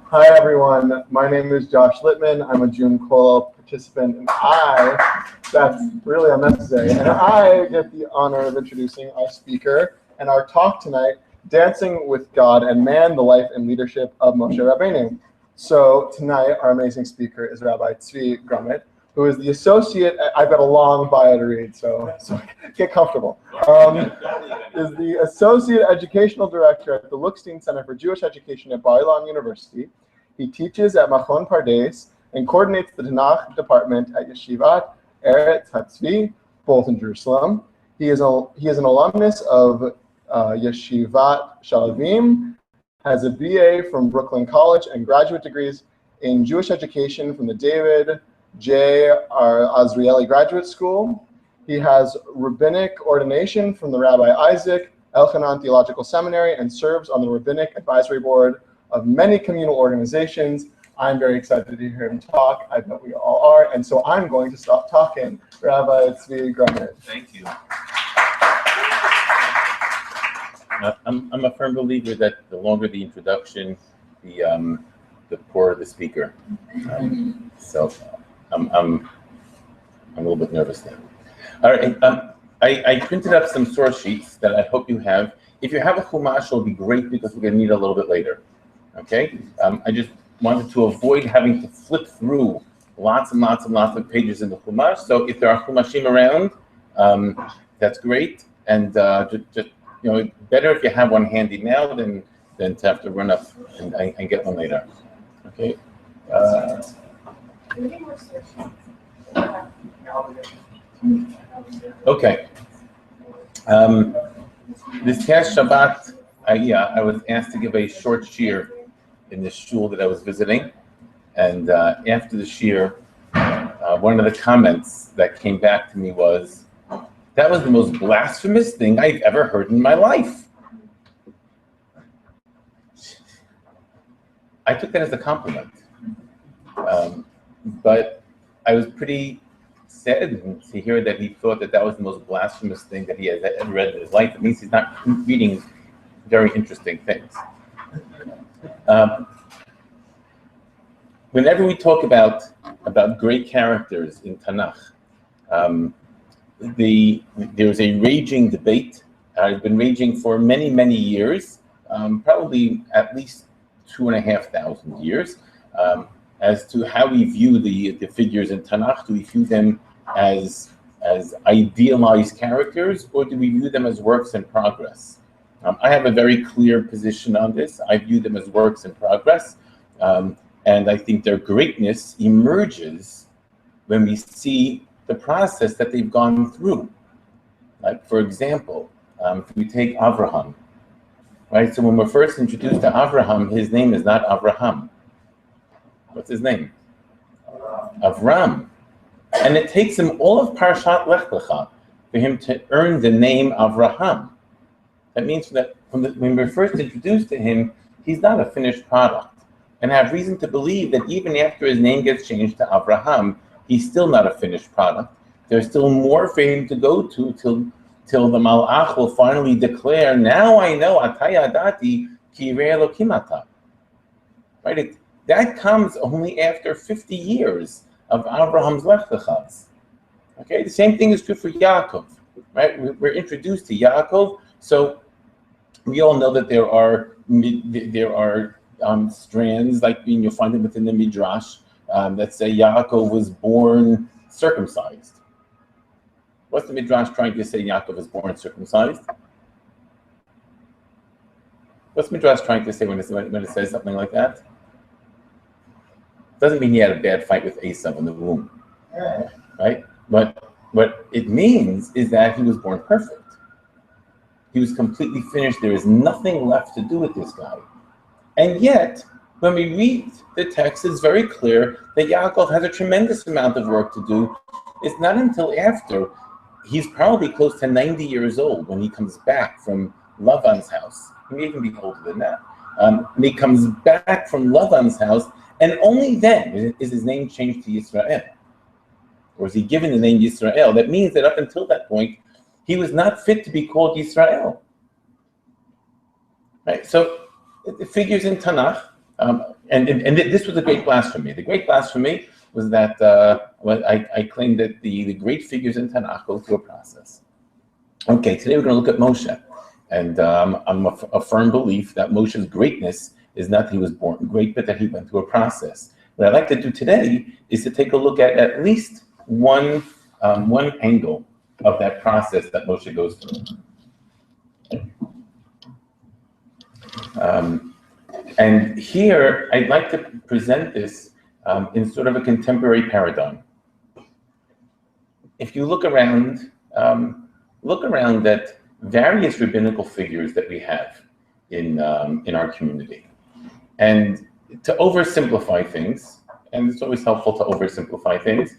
Hi everyone, my name is Josh Littman. I'm a June Kollel participant, and that's really unnecessary, and I get the honor of introducing our speaker and our talk tonight, Dancing with God and Man, the Life and Leadership of Moshe Rabbeinu. So tonight, our amazing speaker is Rabbi Grumet, who is the associate, I've got a long bio to read, so get comfortable, is the Associate Educational Director at the Lookstein Center for Jewish Education at Bar-Ilan University. He teaches at Machon Pardes and coordinates the Tanakh department at Yeshivat Eretz Hatzvi, both in Jerusalem. He is an alumnus of Yeshivat Shalavim, has a BA from Brooklyn College and graduate degrees in Jewish education from the David J. R. Azrieli Graduate School. He has rabbinic ordination from the Rabbi Isaac Elchanan Theological Seminary and serves on the Rabbinic Advisory Board of many communal organizations. I'm very excited to hear him talk. I bet we all are. And so I'm going to stop talking. Rabbi Grumet. Thank you. I'm a firm believer that the longer the introduction, the poorer the speaker. So I'm a little bit nervous now. All right, I printed up some source sheets that I hope you have. If you have a Chumash, it'll be great because we're going to need it a little bit later. Okay? I just wanted to avoid having to flip through lots and lots of pages in the Chumash. So if there are Chumashim around, that's great. And just better if you have one handy now than to have to run up and get one later. Okay? Okay. This past Shabbat, I was asked to give a short shiur in the shul that I was visiting, and after the shiur, one of the comments that came back to me was, "That was the most blasphemous thing I've ever heard in my life." I took that as a compliment, but I was pretty saddened to hear that he thought that was the most blasphemous thing that he has ever read in his life. It means he's not reading very interesting things. Whenever we talk about great characters in Tanakh, there's a raging debate. It's been raging for many, many years, probably at least 2,500 years, as to how we view the figures in Tanakh. Do we view them as idealized characters, or do we view them as works in progress? I have a very clear position on this. I view them as works in progress, and I think their greatness emerges when we see the process that they've gone through. Like, for example, if we take Avraham, right? So when we're first introduced to Avraham, his name is not Avraham. What's his name? Avram. And it takes him all of Parshat Lech Lecha for him to earn the name Avraham. That means that when we're first introduced to him, he's not a finished product. And I have reason to believe that even after his name gets changed to Avraham, he's still not a finished product. There's still more for him to go to till the Malach will finally declare, "Now I know, Ataya Adati ki yireh Elokim ata." Right? That comes only after 50 years of Abraham's Lech Lechas. Okay, the same thing is true for Yaakov, right? We're introduced to Yaakov, so we all know that there are strands, like you'll find them within the Midrash, that say Yaakov was born circumcised. What's the Midrash trying to say? Yaakov was born circumcised. What's Midrash trying to say when it says something like that? Doesn't mean he had a bad fight with Esau in the womb, right? But what it means is that he was born perfect. He was completely finished. There is nothing left to do with this guy. And yet, when we read the text, it's very clear that Yaakov has a tremendous amount of work to do. It's not until after he's probably close to 90 years old when he comes back from Lavan's house. He may even be older than that. When he comes back from Lavan's house, and only then is his name changed to Yisrael. Or is he given the name Yisrael? That means that up until that point, he was not fit to be called Yisrael. Right? So the figures in Tanakh, this was a great blasphemy. The great blasphemy was that I claimed that the great figures in Tanakh go through a process. Okay, today we're going to look at Moshe. And I'm a firm belief that Moshe's greatness is not that he was born great, but that he went through a process. What I'd like to do today is to take a look at least one angle of that process that Moshe goes through. And here, I'd like to present this in sort of a contemporary paradigm. If you look around at various rabbinical figures that we have in our community, and to oversimplify things, and it's always helpful to oversimplify things.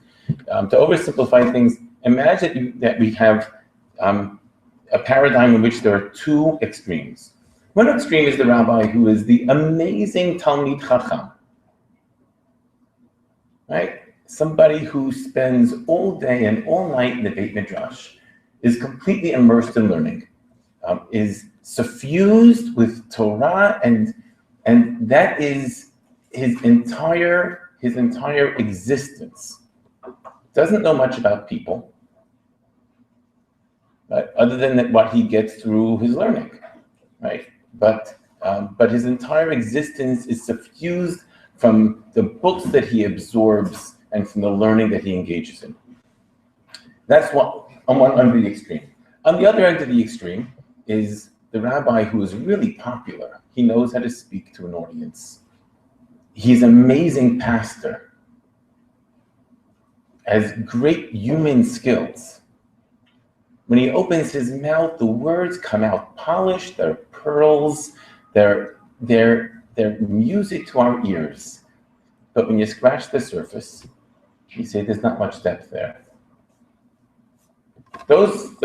Imagine that we have a paradigm in which there are two extremes. One extreme is the rabbi who is the amazing Talmid Chacham, right? Somebody who spends all day and all night in the Beit Midrash, is completely immersed in learning, is suffused with Torah, and that is his entire existence. Doesn't know much about people, right? Other than what he gets through his learning, right? But his entire existence is suffused from the books that he absorbs and from the learning that he engages in. That's on one end of the extreme. On the other end of the extreme is the rabbi who is really popular. He knows how to speak to an audience. He's an amazing pastor, has great human skills. When he opens his mouth, the words come out polished, they're pearls, they're music to our ears. But when you scratch the surface, you say there's not much depth there. Those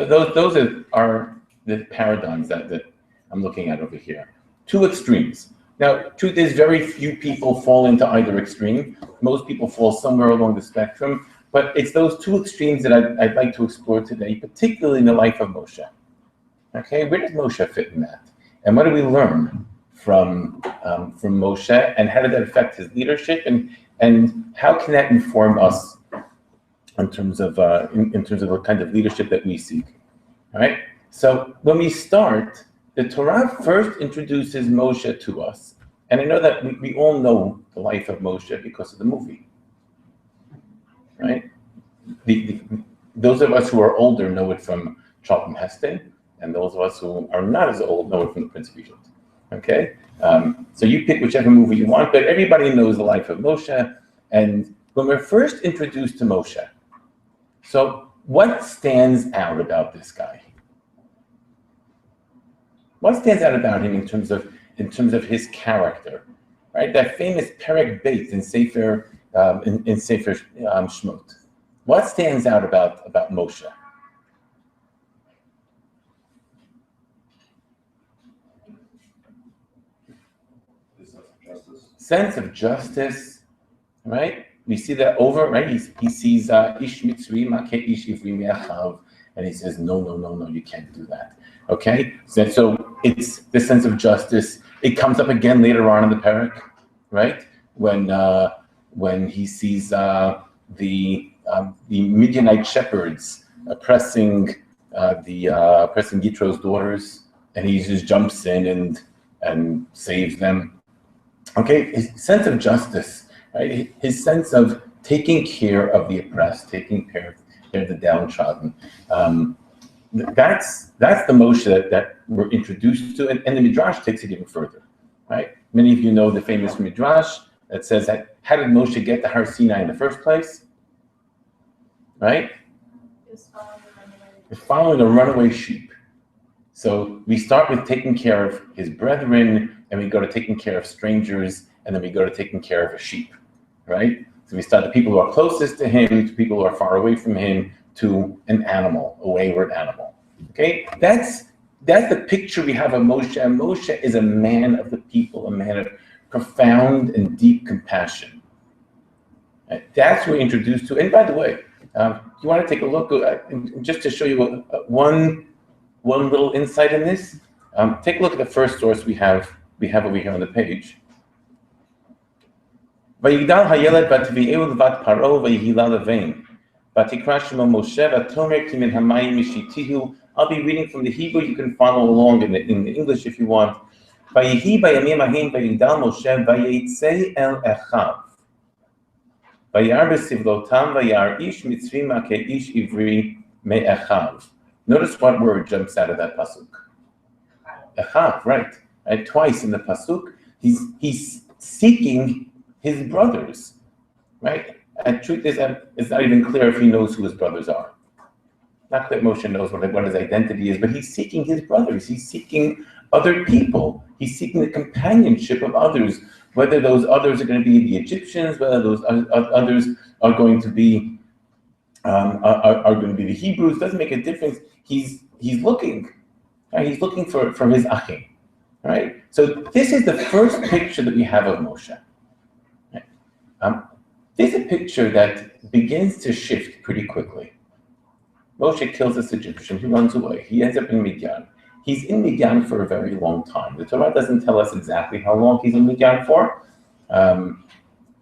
are the paradigms that I'm looking at over here. Two extremes. Now, truth is, very few people fall into either extreme. Most people fall somewhere along the spectrum. But it's those two extremes that I'd like to explore today, particularly in the life of Moshe. Okay, where does Moshe fit in that? And what do we learn from Moshe? And how did that affect his leadership? And how can that inform us in terms of the kind of leadership that we seek? All right. So when we start, the Torah first introduces Moshe to us, and I know that we all know the life of Moshe because of the movie. Right? Those of us who are older know it from Charlton Heston, and those of us who are not as old know it from The Prince of Egypt. Okay? So you pick whichever movie you want, but everybody knows the life of Moshe. And when we're first introduced to Moshe, so what stands out about this guy? What stands out about him in terms of his character? Right? That famous Perek Beit in Sefer Shmot. What stands out about Moshe? Sense of justice, right? We see that over, right? He sees Ish Mitzri Makeh Ish Ivri Me'achav, and he says, no, you can't do that. Okay? So it's the sense of justice. It comes up again later on in the Perek, right? When he sees the Midianite shepherds oppressing Yitro's daughters, and he just jumps in and saves them. Okay, his sense of justice, right? His sense of taking care of the oppressed, taking care of the downtrodden. That's the Moshe that we're introduced to, and the Midrash takes it even further, right? Many of you know the famous Midrash that says that how did Moshe get to Har Sinai in the first place? Right? Following a runaway sheep. So we start with taking care of his brethren, and we go to taking care of strangers, and then we go to taking care of a sheep, right? So we start the people who are closest to him, to people who are far away from him, to an animal, a wayward animal. Okay, that's the picture we have of Moshe. And Moshe is a man of the people, a man of profound and deep compassion. Right? That's what we're introduced to. And by the way, you want to take a look, just to show you one little insight in this. Take a look at the first source we have over here on the page. ויגדל הילד ותביאהו לבת פרעה ויהילה לבן. ותקרא שמו משה ותאמר כי מן המים משיתיהו. I'll be reading from the Hebrew. You can follow along in the English if you want. ויהי בימים ההם ויגדל משה ויצא אל אחיו. וירא בסבלותם וירא איש מצרי כאיש עברי מאחיו. Notice what word jumps out of that pasuk. Echav, right? And twice in the pasuk, he's seeking his brothers, right? And truth is that it's not even clear if he knows who his brothers are. Not that Moshe knows what his identity is, but he's seeking his brothers. He's seeking other people. He's seeking the companionship of others, whether those others are going to be the Egyptians, whether those others are going to be the Hebrews. Doesn't make a difference. He's looking. Right? He's looking for his achim. Right? So this is the first picture that we have of Moshe. Right? This is a picture that begins to shift pretty quickly. Moshe kills this Egyptian. He runs away. He ends up in Midian. He's in Midian for a very long time. The Torah doesn't tell us exactly how long he's in Midian for.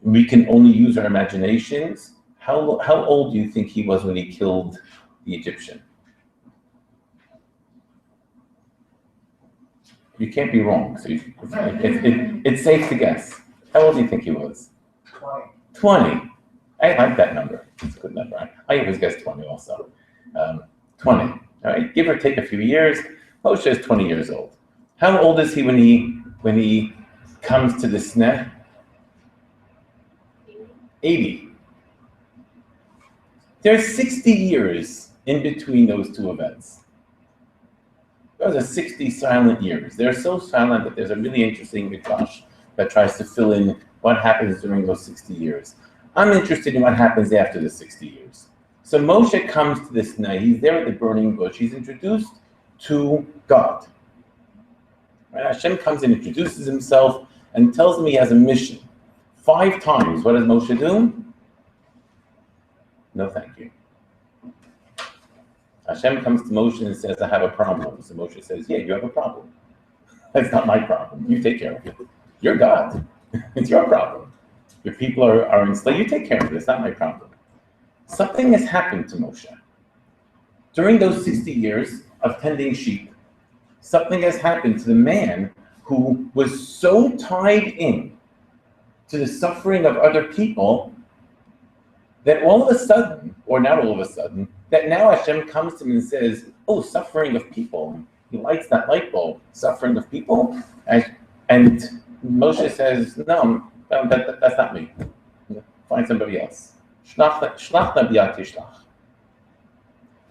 We can only use our imaginations. How old do you think he was when he killed the Egyptian? You can't be wrong. So it's safe to guess. How old do you think he was? 20. I like that number. It's a good number. I always guess 20 also. 20. All right, give or take a few years. Moshe is 20 years old. How old is he when he comes to the sneh? 80. There's 60 years in between those two events. Those are 60 silent years. They're so silent that there's a really interesting midrash that tries to fill in what happens during those 60 years. I'm interested in what happens after the 60 years. So Moshe comes to this night. He's there at the burning bush. He's introduced to God. Right? Hashem comes and introduces himself and tells him he has a mission. 5 times. What does Moshe do? No, thank you. Hashem comes to Moshe and says, I have a problem. So Moshe says, yeah, you have a problem. That's not my problem. You take care of it. You're God. It's your problem. Your people are enslaved. You take care of it. It's not my problem. Something has happened to Moshe. During those 60 years of tending sheep, something has happened to the man who was so tied in to the suffering of other people that all of a sudden, or not all of a sudden, that now Hashem comes to him and says, oh, suffering of people. He lights that light bulb, suffering of people. And Moshe says, no, that's not me. Find somebody else.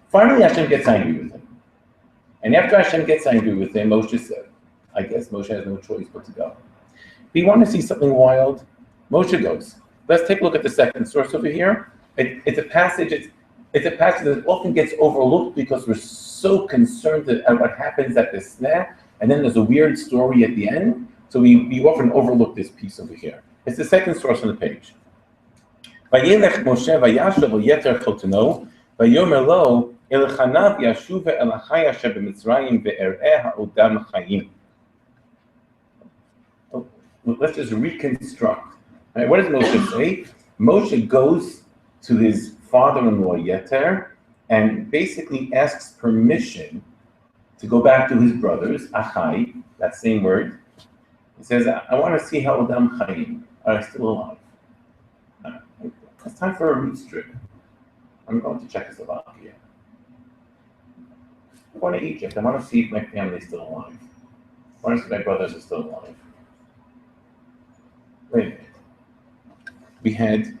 Finally, Hashem gets angry with him. And after Hashem gets angry with him, Moshe said, I guess Moshe has no choice but to go. If you want to see something wild, Moshe goes. Let's take a look at the second source over here. It's a passage that often gets overlooked because we're so concerned at what happens at the sneh, and then there's a weird story at the end. So we often overlook this piece over here. It's the second source on the page. וילך משה וישב אל יתר חותנו, ויאמר לו, אלחנב ישובה אל אחי אשר במצרים ואראה העודם חיים. Let's just reconstruct. Right, what does Moshe say? Moshe goes to his father-in-law Yeter and basically asks permission to go back to his brothers, Achai, that same word. He says, I want to see how Odam Chaim are still alive. It's time for a road trip. I'm going to Czechoslovakia. I'm going to Egypt. I want to see if my family's still alive. I want to see if my brothers are still alive. Wait a minute. We had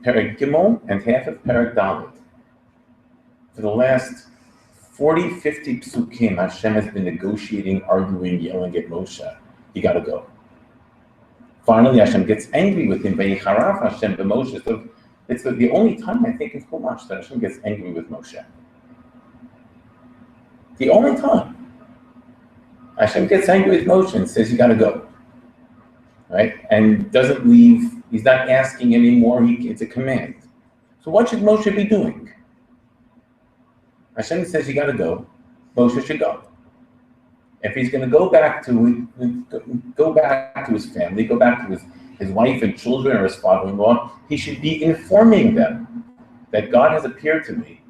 Perek Gimel and half of Perek Dalet. For the last 40, 50 psukim, Hashem has been negotiating, arguing, yelling at Moshe. You got to go. Finally, Hashem gets angry with him. Vayicharaf Hashem b'Moshe. So it's the only time I think in Chumash that Hashem gets angry with Moshe. The only time. Hashem gets angry with Moshe and says, you got to go. Right? And doesn't leave. He's not asking anymore. It's a command. So what should Moshe be doing? Hashem says, you got to go. Moshe should go. If he's going to go back to his family, go back to his wife and children or his father-in-law, he should be informing them that God has appeared to me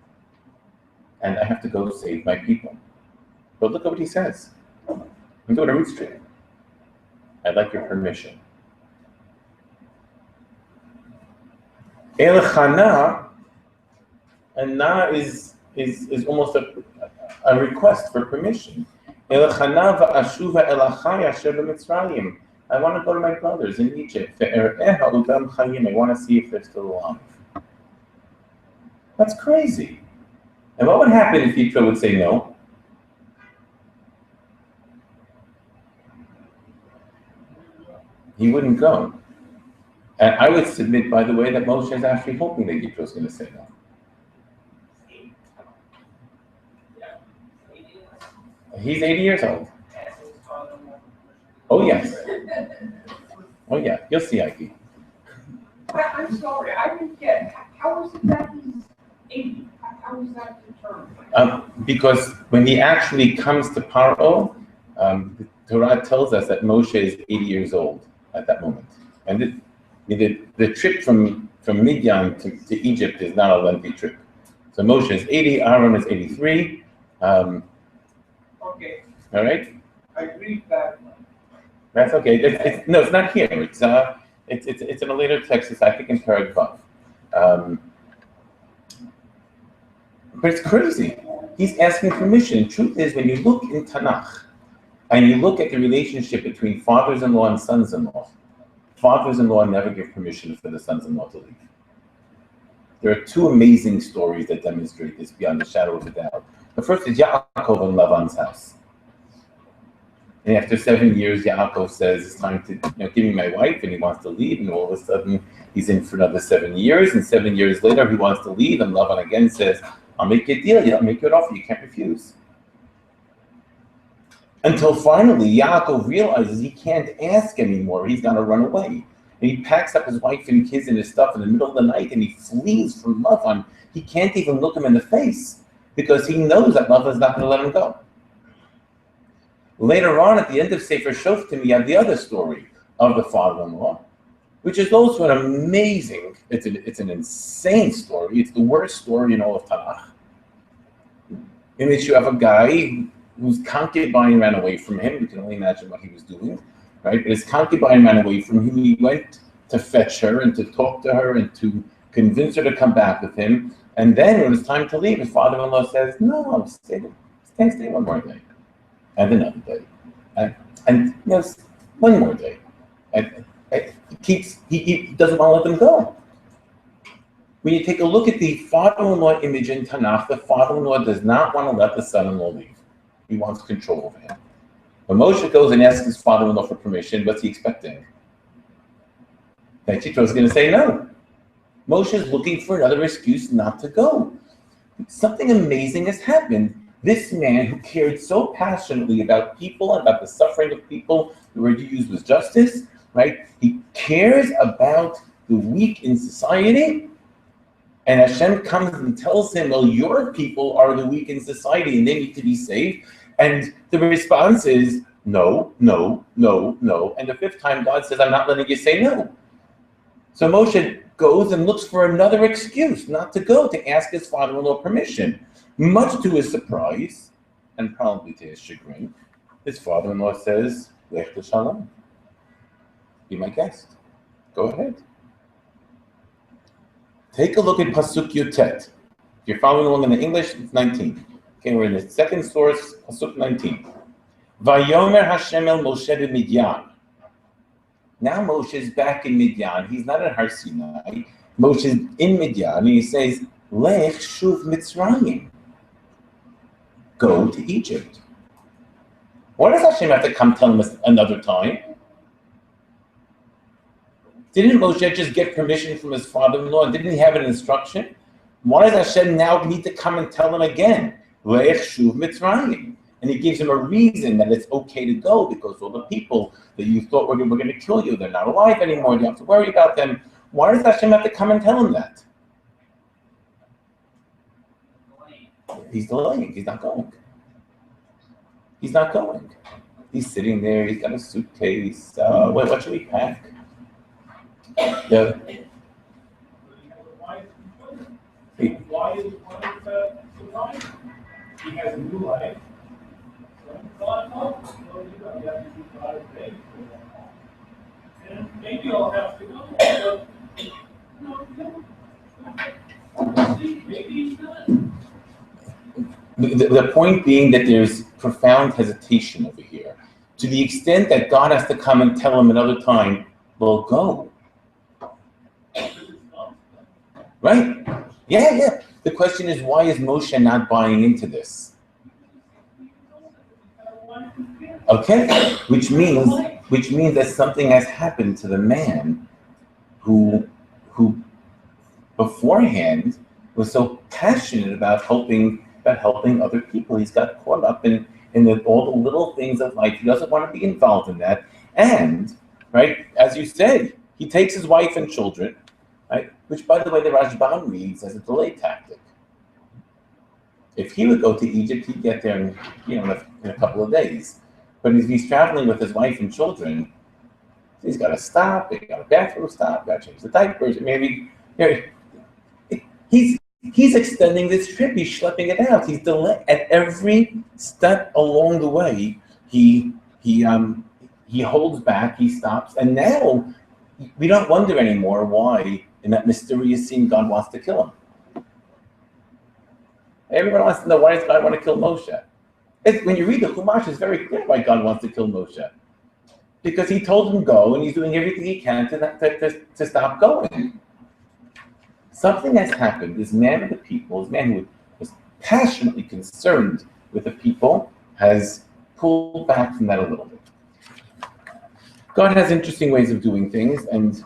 and I have to go save my people. But look at what he says. I'm going to Root Street. I'd like your permission. El-Chana, and na is almost a request for permission. El-Chana va'ashuva el-achai asher b'Mitzrayim. I want to go to my brothers in Egypt. I want to see if they're still alive. That's crazy. And what would happen if Yitro would say no? He wouldn't go. And I would submit, by the way, that Moshe is actually hoping that Yitro is going to say no. He's 80 years old. Oh, yes. Oh, yeah. You'll see, Ike. I'm sorry, I didn't get, how is it that he's 80? How is that determined? Because when he actually comes to Paro, the Torah tells us that Moshe is 80 years old at that moment. And the trip from Midian to Egypt is not a lengthy trip. So Moshe is 80, Aaron is 83. Okay. All right? I read that one. That's okay. No, it's not here. It's in a later text. It's, I think, in Perek Vav. But it's crazy. He's asking permission. Truth is, when you look in Tanakh and you look at the relationship between fathers-in-law and sons-in-law, fathers-in-law never give permission for the sons-in-law to leave. There are two amazing stories that demonstrate this beyond the shadow of a doubt. The first is Yaakov in Lavan's house. And after 7 years, Yaakov says, it's time to give me my wife, and he wants to leave, and all of a sudden, he's in for another 7 years, and 7 years later, he wants to leave, and Lavan again says, I'll make you a deal, I'll make you an offer, you can't refuse. Until finally, Yaakov realizes he can't ask anymore, he's got to run away. And he packs up his wife and kids and his stuff in the middle of the night, and he flees from Lavan. He can't even look him in the face, because he knows that Lavan's not going to let him go. Later on, at the end of Sefer Shoftim, you have the other story of the father-in-law, which is also an amazing, it's an insane story. It's the worst story in all of Tanakh, in which you have a guy whose concubine ran away from him. You can only imagine what he was doing, right? But his concubine ran away from him. He went to fetch her and to talk to her and to convince her to come back with him. And then when it was time to leave, his father-in-law says, no, stay one more day. And another day, and yes, one more day. And he doesn't want to let them go. When you take a look at the father-in-law image in Tanakh, the father-in-law does not want to let the son-in-law leave. He wants control over him. When Moshe goes and asks his father-in-law for permission, what's he expecting? That Yitro is going to say no. Moshe is looking for another excuse not to go. Something amazing has happened. This man who cared so passionately about people and about the suffering of people, the word you used was justice, right? He cares about the weak in society, and Hashem comes and tells him, well, your people are the weak in society and they need to be saved. And the response is, no, no, no, no. And the fifth time God says, I'm not letting you say no. So Moshe goes and looks for another excuse not to go, to ask his father-in-law permission. Much to his surprise, and probably to his chagrin, his father-in-law says, Lech l'shalom. Be my guest. Go ahead. Take a look at Pasuk Yutet. If you're following along in the English, it's 19. Okay, we're in the second source, Pasuk 19. Vayomer Hashem el Moshe b'Midyan. Now Moshe is back in Midian. He's not at Har Sinai. Moshe is in Midian, and he says, Lech shuv Mitzrayim. Go to Egypt. Why does Hashem have to come tell him another time? Didn't Moshe just get permission from his father-in-law? Didn't he have an instruction? Why does Hashem now need to come and tell him again? Lech shuv Mitzrayim. And he gives him a reason that it's okay to go, because all the people that you thought were going to kill you, they're not alive anymore. You don't have to worry about them. Why does Hashem have to come and tell him that? He's delaying. He's not going. He's not going. He's sitting there. He's got a suitcase. What should we pack? Why is one surviving? He has a new life. So God helps. So you have to be God faith. And maybe I'll have to go. But maybe he's not. The point being that there's profound hesitation over here. To the extent that God has to come and tell him another time, well, go. Right? Yeah. The question is, why is Moshe not buying into this? Okay, which means that something has happened to the man who beforehand was so passionate about helping other people. He's got caught up in all the little things of life. He doesn't want to be involved in that. And, right, as you said, he takes his wife and children, right, which, by the way, the Rashban reads as a delay tactic. If he would go to Egypt, he'd get there in a couple of days. But if he's traveling with his wife and children, he's got to stop, he got a bathroom stop, got to change the diapers, maybe, he's extending this trip, he's schlepping it out, he's delaying at every step along the way. He holds back, he stops, and now we don't wonder anymore why in that mysterious scene God wants to kill him. Everyone wants to know, why does God want to kill Moshe? When you read the Chumash, it's very clear why God wants to kill Moshe. Because he told him go, and he's doing everything he can to stop going. Something has happened. This man of the people, this man who was passionately concerned with the people, has pulled back from that a little bit. God has interesting ways of doing things, and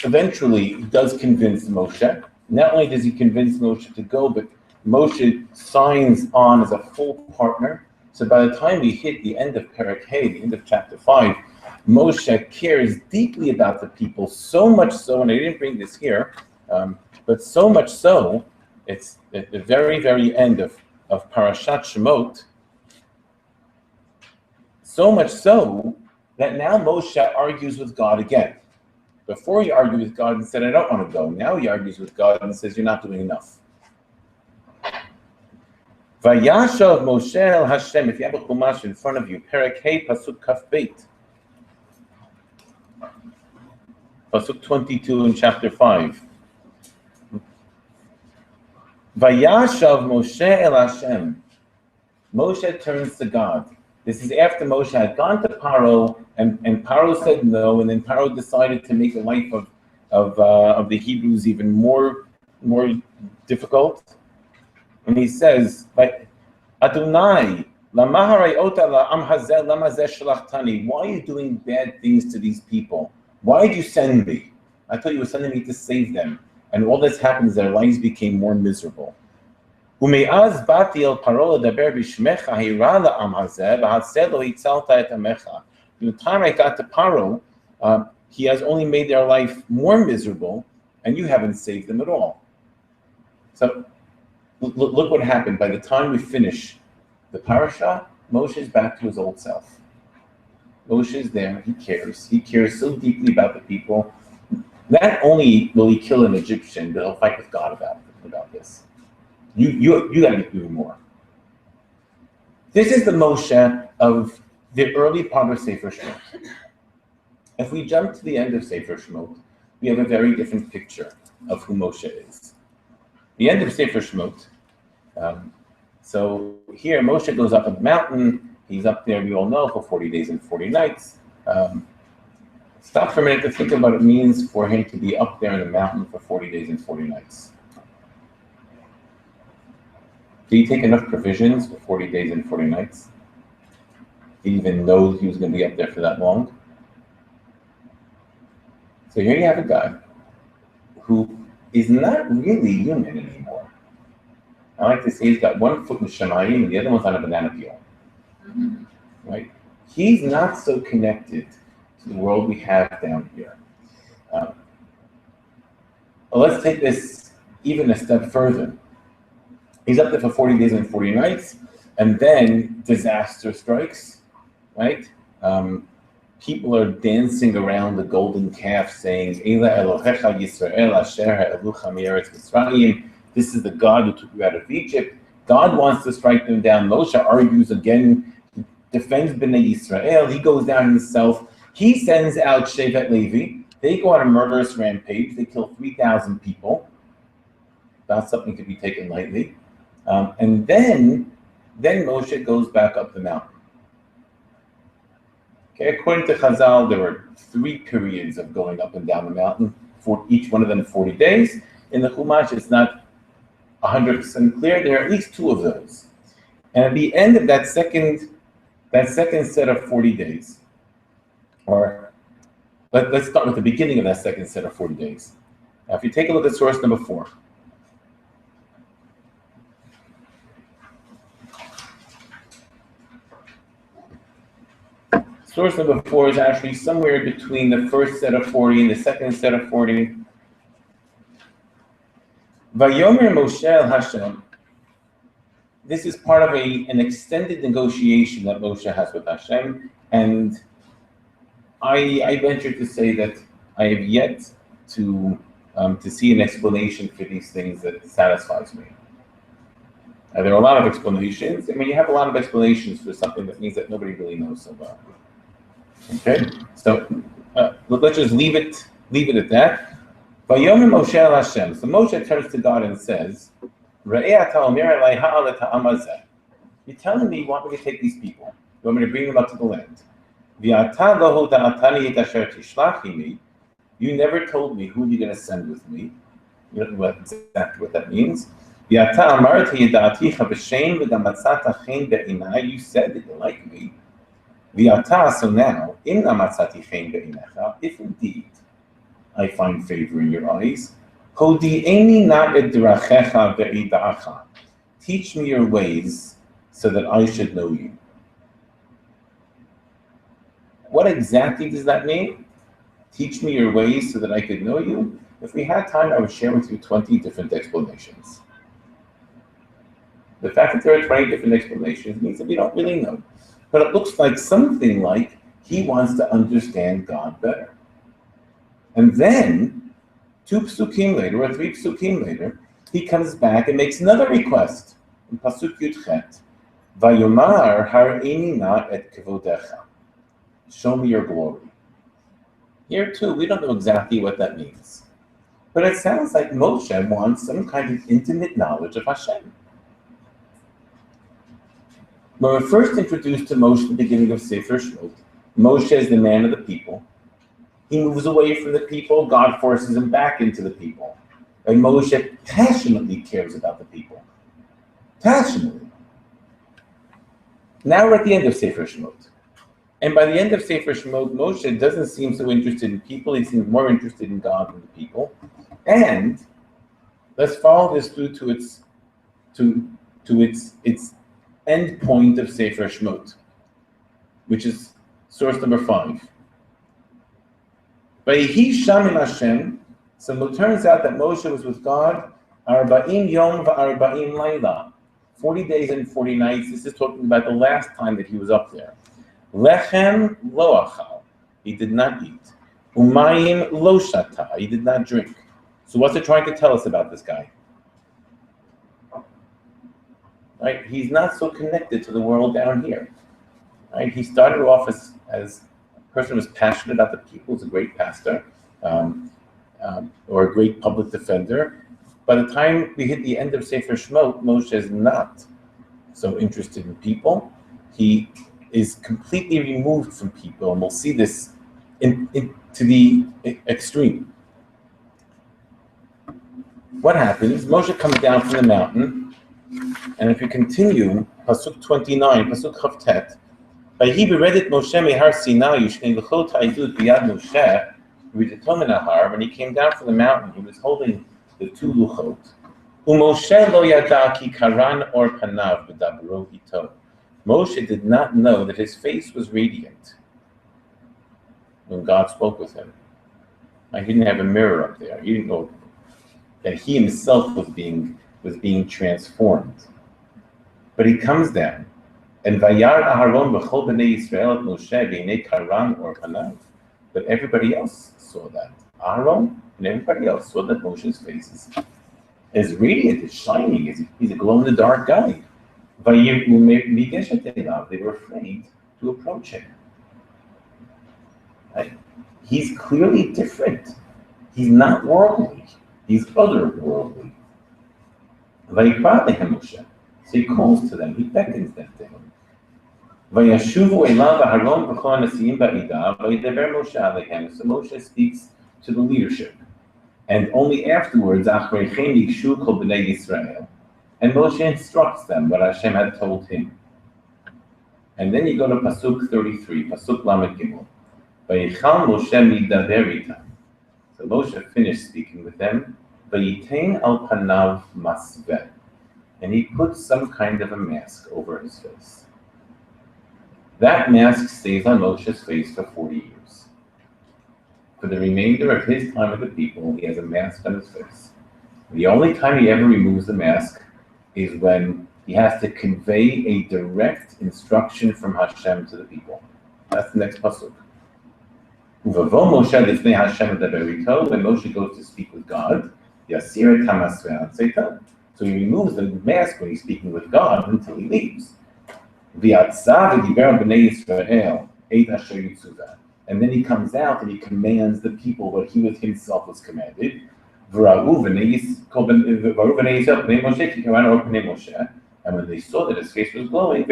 eventually he does convince Moshe. Not only does he convince Moshe to go, but Moshe signs on as a full partner. So by the time we hit the end of Perek Hey, the end of chapter 5, Moshe cares deeply about the people, so much so, and I didn't bring this here, but so much so, it's at the very, very end of Parashat Shemot, so much so that now Moshe argues with God again. Before he argued with God and said, I don't want to go. Now he argues with God and says, you're not doing enough. Vayashav Moshe el Hashem. If you have a Chumash in front of you, Perek Hey, Pasuk Kaf Beit. Pasuk 22 in chapter 5. Vayashav Moshe el Hashem. Moshe turns to God. This is after Moshe had gone to Paro, and Paro said no, and then Paro decided to make the life of the Hebrews even more difficult. And he says, Adonai, why are you doing bad things to these people? Why did you send me? I thought you were sending me to save them. And all this happened is their lives became more miserable. From the time I got to Paro, he has only made their life more miserable, and you haven't saved them at all. So look what happened. By the time we finish the parasha, Moshe is back to his old self. Moshe is there, he cares so deeply about the people. Not only will he kill an Egyptian, but he'll fight with God about this. You got to be doing more. This is the Moshe of the early part of Sefer Shemot. If we jump to the end of Sefer Shemot, we have a very different picture of who Moshe is. The end of Sefer Shemot. So here Moshe goes up on the mountain. He's up there, we all know, for 40 days and 40 nights. Stop for a minute to think about what it means for him to be up there in the mountain for 40 days and 40 nights. Did he take enough provisions for 40 days and 40 nights? Did he even know he was going to be up there for that long? So here you have a guy who is not really human anymore. I like to say he's got one foot in Shemayim and the other one's on a banana peel. Right? He's not so connected to the world we have down here. Let's take this even a step further. He's up there for 40 days and 40 nights, and then disaster strikes, right? people are dancing around the golden calf saying, Eila Elohecha Yisrael Asher Ha'elucha Me'eretz Mitzrayim. This is the God who took you out of Egypt. God wants to strike them down. Moshe argues again, defends Bnei Yisrael. He goes down himself. He sends out Shevet Levi. They go on a murderous rampage. They kill 3,000 people. Not something to be taken lightly. And then Moshe goes back up the mountain. Okay, according to Chazal, there were 3 periods of going up and down the mountain, for each one of them 40 days. In the Chumash, it's not 100% clear. There are at least 2 of those. And at the end of that second set of 40 days, or let's start with the beginning of that second set of 40 days. Now, if you take a look at source number 4, source number 4 is actually somewhere between the first set of 40 and the second set of 40. Vayomer Moshe el Hashem. This is part of an extended negotiation that Moshe has with Hashem, and I venture to say that I have yet to see an explanation for these things that satisfies me. There are a lot of explanations. I mean, you have a lot of explanations for something that means that nobody really knows so well. Okay, so let's just leave it at that. Vayomer Moshe el Hashem. So Moshe turns to God and says, You're telling me you want me to take these people. You want me to bring them up to the land. You never told me who you're going to send with me. You don't know exactly what that means. You said that you like me. So now, if indeed I find favor in your eyes, teach me your ways so that I should know you. What exactly does that mean? Teach me your ways so that I could know you? If we had time, I would share with you 20 different explanations. The fact that there are 20 different explanations means that we don't really know. But it looks like something like he wants to understand God better. And then, 2 psukim later, or 3 psukim later, he comes back and makes another request. In Pasuk Yudchet, Vayomar har'eni na et kevodecha. Show me your glory. Here too, we don't know exactly what that means. But it sounds like Moshe wants some kind of intimate knowledge of Hashem. When we're first introduced to Moshe at the beginning of Sefer Shemot, Moshe is the man of the people. He moves away from the people, God forces him back into the people. And Moshe passionately cares about the people. Passionately. Now we're at the end of Sefer Shemot. And by the end of Sefer Shemot, Moshe doesn't seem so interested in people, he seems more interested in God than the people. And let's follow this through to its end point of Sefer Shemot, which is source number 5. Vayihi Sham el Hashem. So it turns out that Moshe was with God, Arba'im Yom va'Arba'im Laila, 40 days and 40 nights. This is talking about the last time that he was up there. Lechem lo achal, he did not eat. Umayim lo shata, he did not drink. So what's it trying to tell us about this guy? Right? He's not so connected to the world down here. Right? He started off as a person who was passionate about the people, was a great pastor, or a great public defender. By the time we hit the end of Sefer Shemot, Moshe is not so interested in people. He is completely removed from people, and we'll see this to the extreme. What happens? Moshe comes down from the mountain, and if you continue, Pasuk 29, Pasuk Chavtet, Vayhi beredet Moshe mehar Sinai yushnei l'chol ta'idut biyad Moshe v'yitomen ahar. When he came down from the mountain, he was holding the 2 luchot. U'Moshe lo yada ki karan or panav b'dabro ito. Moshe did not know that his face was radiant when God spoke with him. He didn't have a mirror up there. He didn't know that he himself was being transformed. But he comes down, And Vayar Aharon v'chol b'nei Yisrael et Moshe b'nei karan or panav. But everybody else saw that. Aharon and everybody else saw that Moshe's face is radiant, is shining, he's a glow-in-the-dark guy. They were afraid to approach him. Right? He's clearly different. He's not worldly. He's otherworldly. So he calls to them. He beckons them to him. So Moshe speaks to the leadership. And only afterwards, and Moshe instructs them what Hashem had told him. And then you go to Pasuk 33, Pasuk Lamed Gimel. Vayichal Moshe midaber itam. So Moshe finished speaking with them. Vayitein al panav masveh. And he puts some kind of a mask over his face. That mask stays on Moshe's face for 40 years. For the remainder of his time with the people, he has a mask on his face. The only time he ever removes the mask is when he has to convey a direct instruction from Hashem to the people. That's the next pasuk. Uvavo Moshe lifnei Hashem medaber, when Moshe goes to speak with God, yasir et hamasveh atzeitan. So he removes the mask when he's speaking with God until he leaves. V'yatza v'diber b'nei Yisrael eit asher yitzuvah. And then he comes out and he commands the people what he himself was commanded. And when they saw that his face was glowing,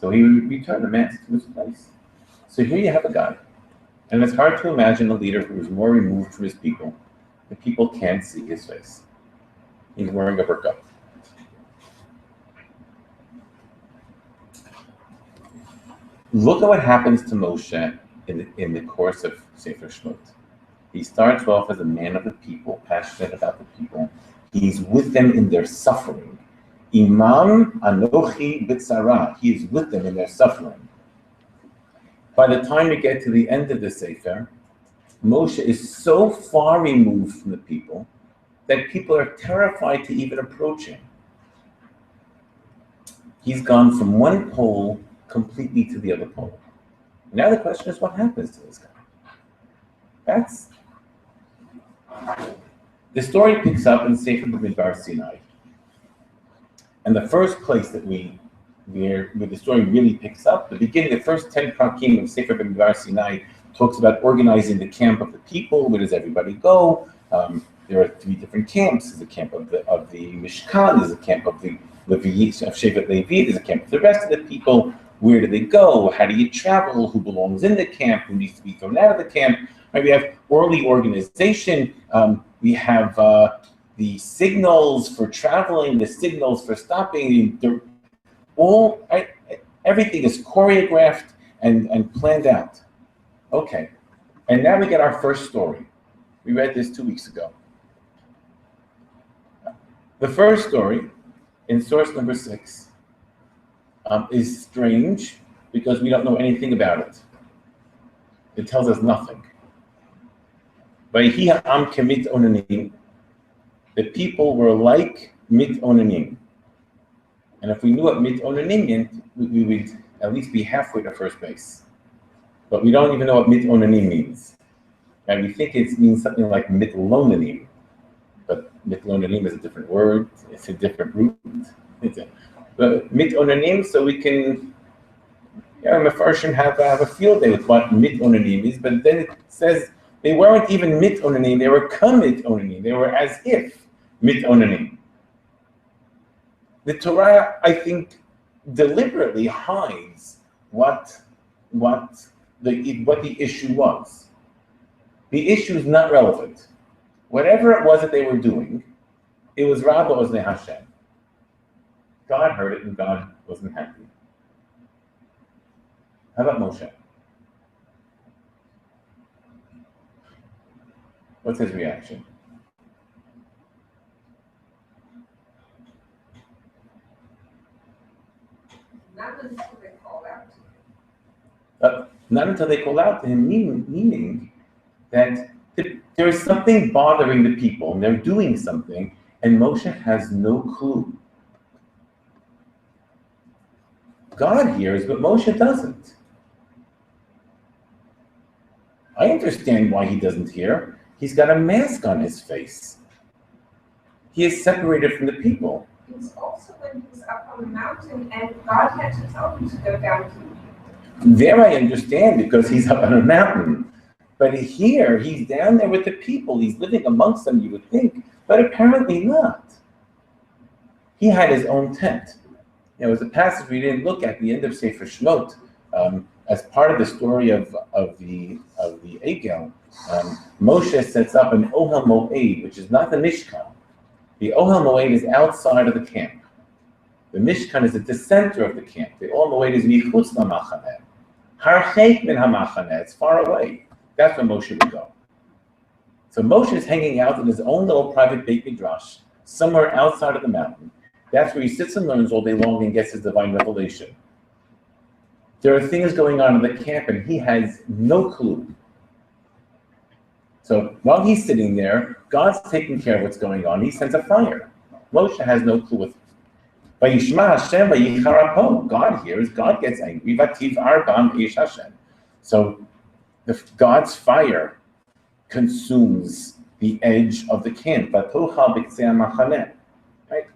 so he returned the mask to his place. So here you have a guy. And it's hard to imagine a leader who is more removed from his people. The people can't see his face. He's wearing a burqa. Look at what happens to Moshe in the course of Sefer Shemot. He starts off as a man of the people, passionate about the people. He's with them in their suffering. Imam Anochi B'tzara. He is with them in their suffering. By the time we get to the end of the Sefer, Moshe is so far removed from the people that people are terrified to even approach him. He's gone from one pole completely to the other pole. Now the question is, what happens to this guy? The story picks up in Sefer B'midbar Sinai. And the first place that where the story really picks up, the beginning, the first 10 prakim of Sefer B'midbar Sinai talks about organizing the camp of the people. Where does everybody go? There are 3 different camps. There's a camp of the Mishkan, there's a camp of the Levi, of Shevet Levi, there's a camp of the rest of the people. Where do they go? How do you travel? Who belongs in the camp? Who needs to be thrown out of the camp? Right, we have early organization. We have the signals for traveling, the signals for stopping. Everything is choreographed and planned out. Okay, and now we get our first story. We read this 2 weeks ago. The first story, in source number 6, is strange because we don't know anything about it. It tells us nothing. The people were like mit onanim. And if we knew what mit onanim meant, we would at least be halfway to first base. But we don't even know what mit onanim means. And we think it means something like mitlonanim. But mitlonanim is a different word. It's a different root. But mit onanim, so we can, Mefarshim have a field day with what mit onanim is, but then it says they weren't even mit onanim, they were kamit onanim, they were as if mit onanim. The Torah, I think, deliberately hides what the issue was. The issue is not relevant. Whatever it was that they were doing, it was Rabbi Oznei Hashem. God heard it and God wasn't happy. How about Moshe? What's his reaction? Not until they called out to him. Not until they call out to him, meaning that there is something bothering the people and they're doing something and Moshe has no clue. God hears, but Moshe doesn't. I understand why he doesn't hear. He's got a mask on his face. He is separated from the people. It was also when he was up on the mountain and God had to tell him to go down to the people. There I understand because he's up on a mountain. But here, he's down there with the people. He's living amongst them, you would think, but apparently not. He had his own tent. There was a passage we didn't look at the end of Sefer Shemot. As part of the story of the Egel, Moshe sets up an Ohel Moed, which is not the Mishkan. The Ohel Moed is outside of the camp. The Mishkan is at the center of the camp. The Ohel Moed is Michutz LaMachaneh. Harcheik min HaMachaneh, it's far away. That's where Moshe would go. So Moshe is hanging out in his own little private Beit Midrash, somewhere outside of the mountain. That's where he sits and learns all day long and gets his divine revelation. There are things going on in the camp and he has no clue. So while he's sitting there, God's taking care of what's going on. He sends a fire. Moshe has no clue with it. Vayishma Hashem vayicharapon. God hears, God gets angry. Vativ arbam eish Hashem. So God's fire consumes the edge of the camp. Vatochal b'ktzei hamachaneh. Right?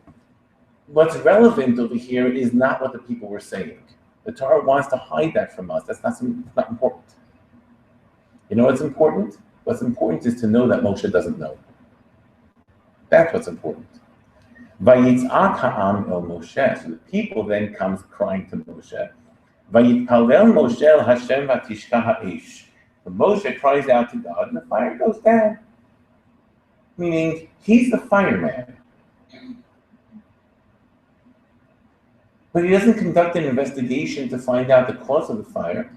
What's relevant over here is not what the people were saying. The Torah wants to hide that from us. That's not important. You know what's important? What's important is to know that Moshe doesn't know. That's what's important. Vayitzak ha'am el Moshe. So the people then comes crying to Moshe. Vayitpalel Moshe el Hashem v'tishka ha'esh. So Moshe cries out to God and the fire goes down. Meaning, he's the fireman. But he doesn't conduct an investigation to find out the cause of the fire.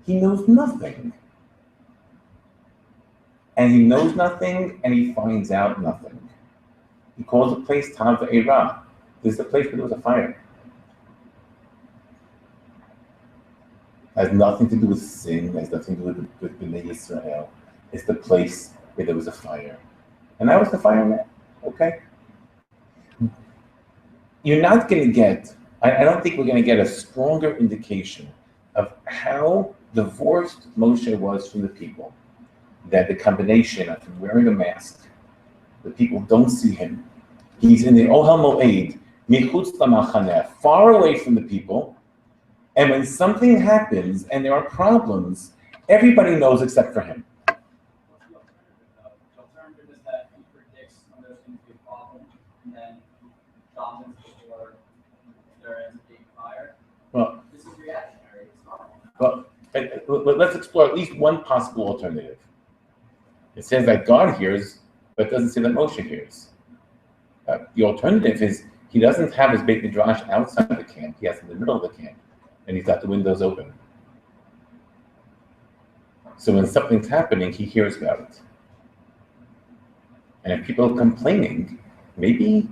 He knows nothing. And he knows nothing, and he finds out nothing. He calls the place Tav Eirah. This is the place where there was a fire. It has nothing to do with sin, it has nothing to do with Bnei Yisrael. It's the place where there was a fire. And that was the fireman, okay? You're not going to get, I don't think we're going to get a stronger indication of how divorced Moshe was from the people. That the combination of him wearing a mask, the people don't see him. He's in the Ohel Moed, Michutz LaMachaneh, far away from the people. And when something happens and there are problems, everybody knows except for him. The alternative is that he predicts when there's going to be a problem, and then Jonathan's before there ends up being fire. Well, this is reactionary. It's normal. Well, let's explore at least one possible alternative. It says that God hears, but it doesn't say that Moshe hears. The alternative is he doesn't have his Beit Midrash outside of the camp. He has it in the middle of the camp, and he's got the windows open. So when something's happening, he hears about it. And if people are complaining, maybe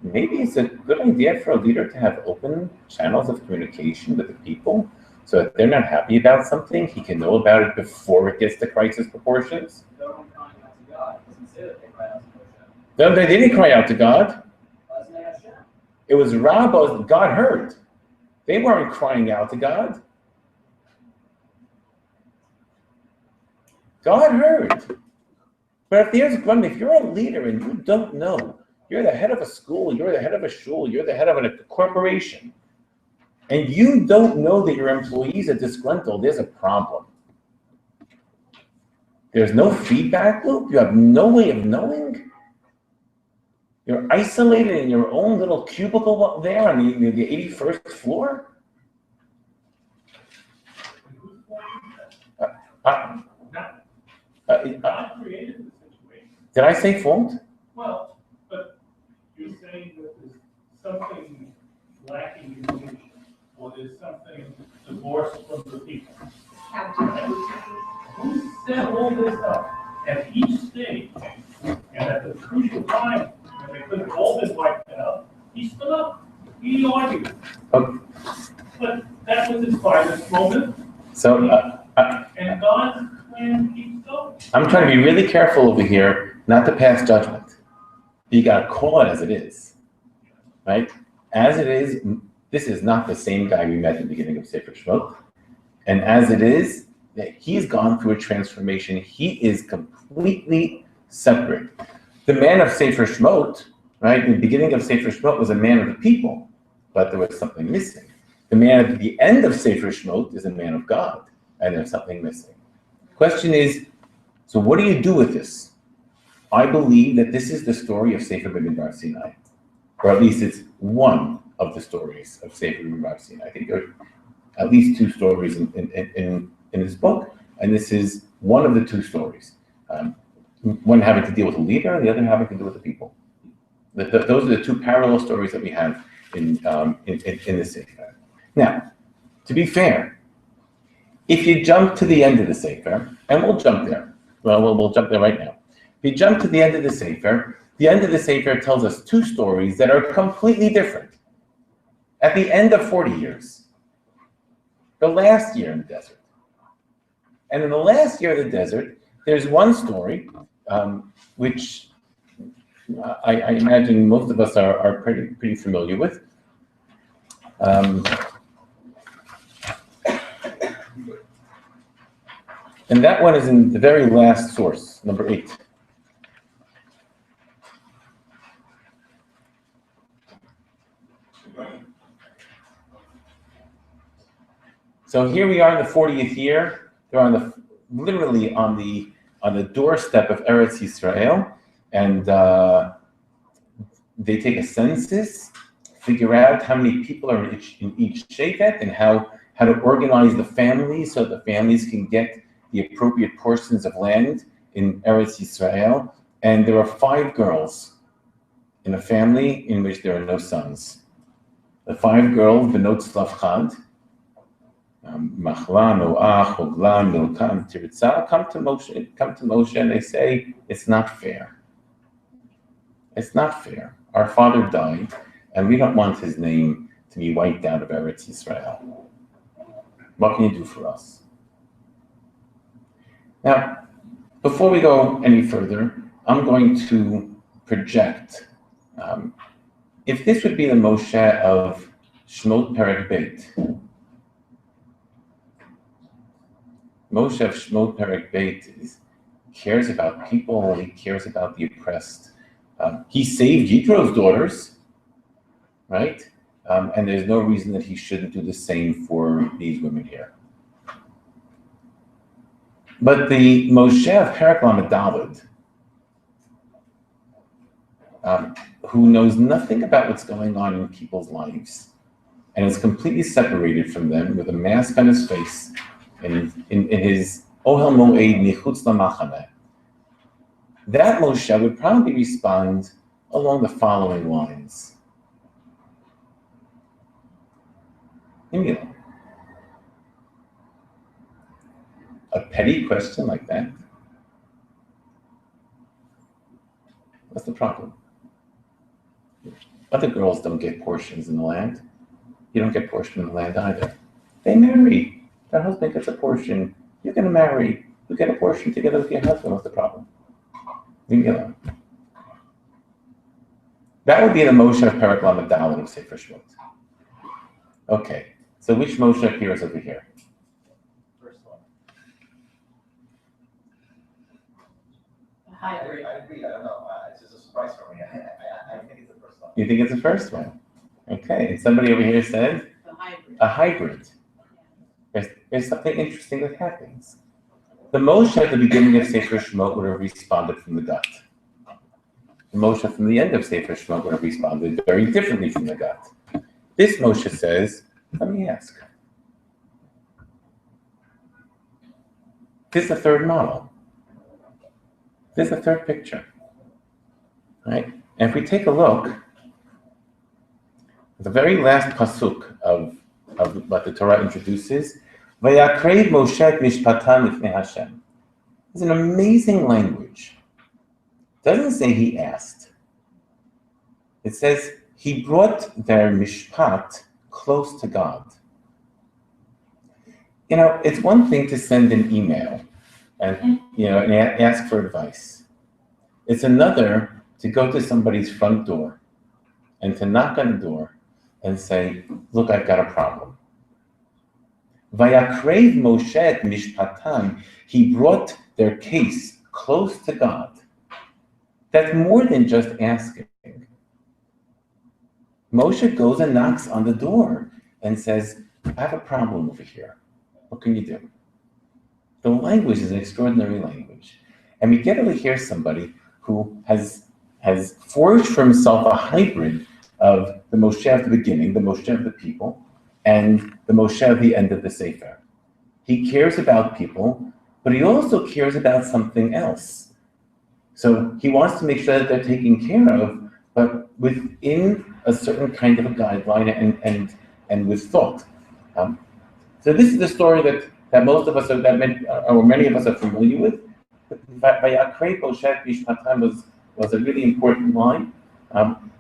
it's a good idea for a leader to have open channels of communication with the people, so if they're not happy about something, he can know about it before it gets to crisis proportions. No one crying out to God. It doesn't say that they cried out to Moshe. No, they didn't cry out to God. Doesn't they Hashem? It was Rabbos that God heard. They weren't crying out to God. God heard. But if there's Grumet, if you're a leader and you don't know, you're the head of a school, you're the head of a shul, you're the head of a corporation, and you don't know that your employees are disgruntled, there's a problem. There's no feedback loop. You have no way of knowing. You're isolated in your own little cubicle there on the 81st floor. God created the situation. Did I say fault? Well, but you're saying that there's something lacking in leadership, or there's something divorced from the people. Who set all this up at each stage, and at the crucial time when they could have all been wiped out, he stood up, he argued. Okay. But that was his finest moment, So and God's plan keeps going. I'm trying to be really careful over here, not to pass judgment. You got to call it as it is, right? as it is, this is not the same guy we met at the beginning of Sefer Shemot. And as it is, that he's gone through a transformation. He is completely separate. The man of Sefer Shemot, right, in the beginning of Sefer Shemot was a man of the people, but there was something missing. The man at the end of Sefer Shemot is a man of God, and there's something missing. Question is, so what do you do with this? I believe that this is the story of Sefer Bimidbar Sinai, or at least it's one of the stories of Sefer Bimidbar Sinai. I think there are at least two stories in this book, and this is one of the two stories. One having to deal with the leader, and the other having to do with the people. Those are the two parallel stories that we have in the Sefer. Now, to be fair, if you jump to the end of the Sefer, and we'll jump there. Well, we'll jump there right now. If you jump to the end of the Sefer tells us two stories that are completely different. At the end of 40 years, the last year in the desert. And in the last year of the desert, there's one story, which I imagine most of us are pretty familiar with. And that one is in the very last source, number 8. So here we are in the 40th year. They're literally on the doorstep of Eretz Yisrael, and they take a census, figure out how many people are in each shevet, and how to organize the families so the families can get the appropriate portions of land in Eretz Yisrael. And there are 5 girls in a family in which there are no sons. The 5 girls, Benot Slav Chad, Machla, Noach, Hogla, Milka, and Tirzah, come to Moshe, and they say, it's not fair. It's not fair. Our father died, and we don't want his name to be wiped out of Eretz Yisrael. What can you do for us? Now, before we go any further, I'm going to project. If this would be the Moshe of Shemot Perek Beit, Moshe of Shemot Perek Beit cares about people, he cares about the oppressed. He saved Yitro's daughters, right? And there's no reason that he shouldn't do the same for these women here. But the Moshe of Perek Lamed Daled, who knows nothing about what's going on in people's lives, and is completely separated from them with a mask on his face, in his Ohel Moed Michutz LaMachaneh, that Moshe would probably respond along the following lines. A petty question like that? What's the problem? Other girls don't get portions in the land. You don't get portion in the land either. They marry. Their husband gets a portion. You're going to marry. You get a portion together with your husband. What's the problem? That would be the Moshe of Perek Lamed Daled of Sefer Shemot. Okay, so which Moshe appears over here? First one. Hi. I agree. I don't know. It's just a surprise for me. I think it's the first one. You think it's the first one? Okay, and somebody over here said? A hybrid. There's something interesting that happens. The Moshe at the beginning of Sefer Shemot would have responded from the gut. The Moshe from the end of Sefer Shemot would have responded very differently from the gut. This Moshe says, let me ask. This is the third model. This is the third picture. Right? And if we take a look, the very last pasuk of what the Torah introduces, Vayakreid Moshe et mishpatam lifnei Hashem. It's an amazing language. It doesn't say he asked. It says he brought their mishpat close to God. You know, it's one thing to send an email and ask for advice. It's another to go to somebody's front door and to knock on the door and say, look, I've got a problem. Vayakrev Moshe et mishpatan, he brought their case close to God. That's more than just asking. Moshe goes and knocks on the door and says, I have a problem over here. What can you do? The language is an extraordinary language. And we get to hear somebody who has forged for himself a hybrid of the Moshe of the beginning, the Moshe of the people, and the Moshe of the end of the Sefer. He cares about people, but he also cares about something else. So he wants to make sure that they're taken care of, but within a certain kind of a guideline and with thought. So this is the story that most of us are, or many of us are familiar with. Vayakrev Moshe Mishpatan was a really important line.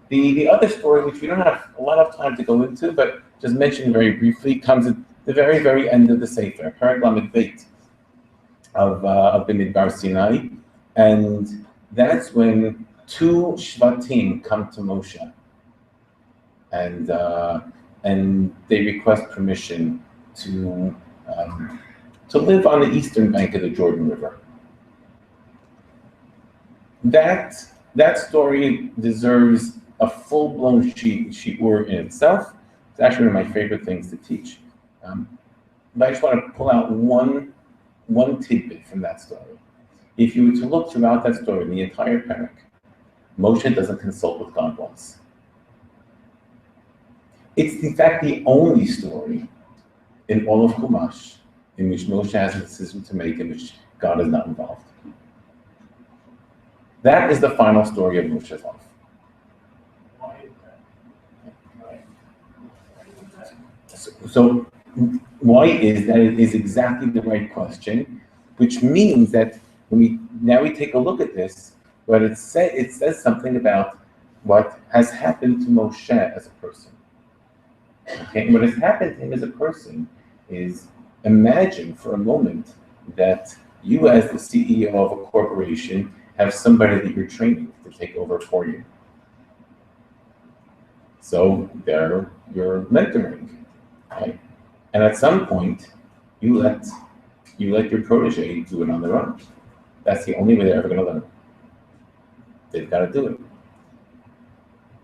The other story, which we don't have a lot of time to go into, but just mentioned very briefly, comes at the very, very end of the Sefer, Perek Lamed Beit of the Midbar Sinai, and that's when two Shvatim come to Moshe, and they request permission to live on the eastern bank of the Jordan River. That story deserves a full-blown shiur in itself. It's actually one of my favorite things to teach. But I just want to pull out one tidbit from that story. If you were to look throughout that story, the entire parak, Moshe doesn't consult with God once. It's in fact the only story in all of Chumash in which Moshe has a decision to make in which God is not involved. That is the final story of Moshe's life. So why is that? It is exactly the right question, which means that when we take a look at this, what it says something about what has happened to Moshe as a person. Okay, and what has happened to him as a person is, imagine for a moment that you, as the CEO of a corporation, have somebody that you're training to take over for you. So you're mentoring, right? And at some point, you let your protege do it on their own. That's the only way they're ever going to learn. They've got to do it.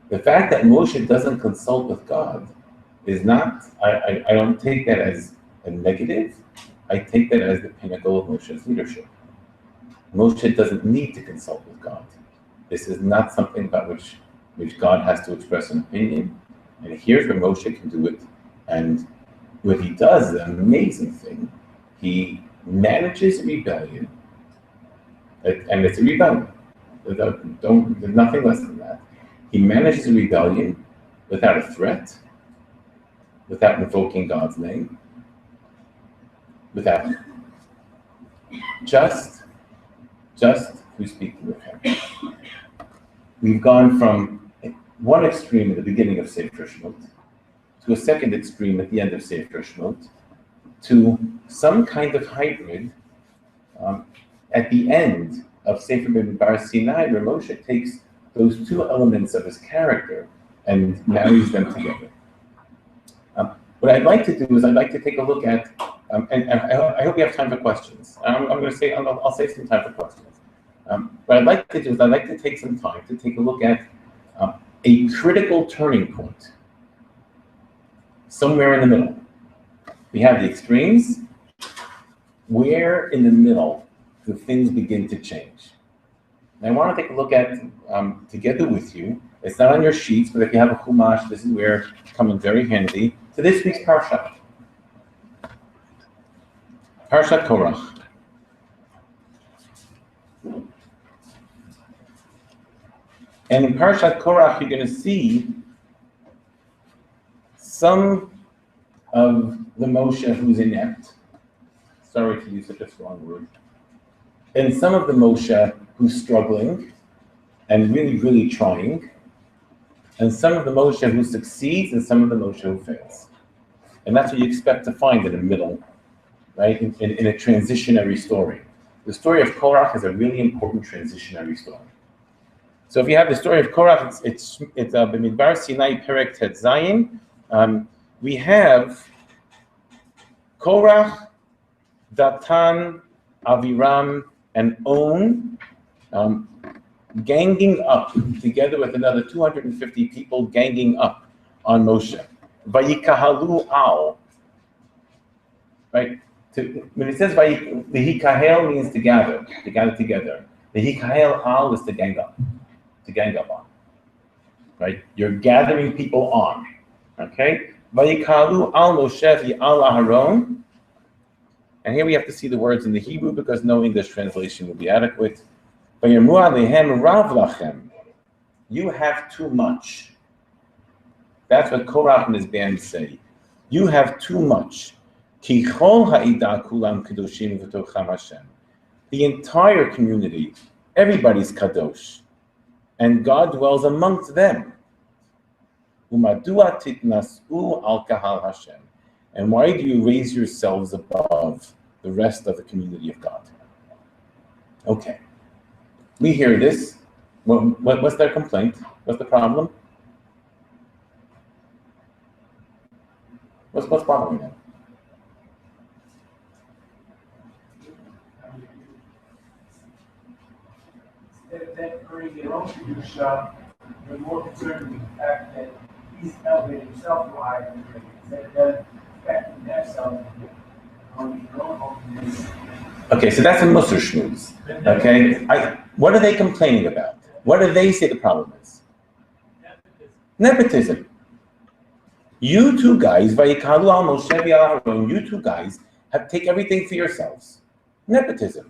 The fact that Moshe doesn't consult with God is not, I don't take that as a negative. I take that as the pinnacle of Moshe's leadership. Moshe doesn't need to consult with God. This is not something about which God has to express an opinion. And here's where Moshe can do it. And what he does is an amazing thing. He manages rebellion. And it's a rebellion. There's nothing less than that. He manages a rebellion without a threat, without invoking God's name, without just through speaking with him. We've gone from one extreme at the beginning of Sefer Shemot to a second extreme at the end of Sefer Shemot to some kind of hybrid at the end of Sefer Midbar Sinai, where Moshe takes those two elements of his character and marries them together. What I'd like to do is I'd like to take a look at, and I hope we have time for questions. I'll save some time for questions. What I'd like to do is I'd like to take some time to take a look at a critical turning point, somewhere in the middle. We have the extremes. Where in the middle do things begin to change? And I want to take a look at, together with you, it's not on your sheets, but if you have a Chumash, this is where it's coming very handy, to this week's Parsha. Parshat Korach. And in Parshat Korach, you're going to see some of the Moshe who's inept. Sorry to use such a strong word. And some of the Moshe who's struggling and really, really trying. And some of the Moshe who succeeds and some of the Moshe who fails. And that's what you expect to find in the middle, right? In a transitionary story. The story of Korach is a really important transitionary story. So if you have the story of Korach, it's B'midbar Sinai Perek Tet Zayin. We have Korach, Datan, Aviram, and On ganging up together with another 250 people ganging up on Moshe. Vayikahalu al. Right? When it says Vayikahel means to gather together. Vayikahel al is to gang up on. Right? You're gathering people on. Okay? Vayikahalu al Moshe al Aharon. And here we have to see the words in the Hebrew because no English translation will be adequate. Vayamu alehem rav lachem. You have too much. That's what Korach and his band say. You have too much. Ki chol ha'ida kulam kadoshim v'tocham Hashem. The entire community, everybody's kadosh, and God dwells amongst them. Umadua titnasu al kahal Hashem. And why do you raise yourselves above the rest of the community of God? Okay. We hear this. What's their complaint? What's the problem? What's bothering them? That earning their own kedusha, they're more concerned with the fact that he's elevating himself to a higher degree. That affecting themselves on their own holiness. Okay, so that's a Musar shmooze. Okay, what are they complaining about? What do they say the problem is? Nepotism. You two guys, Vayikalu al Moshe v'al Aharon, you two guys take everything for yourselves. Nepotism.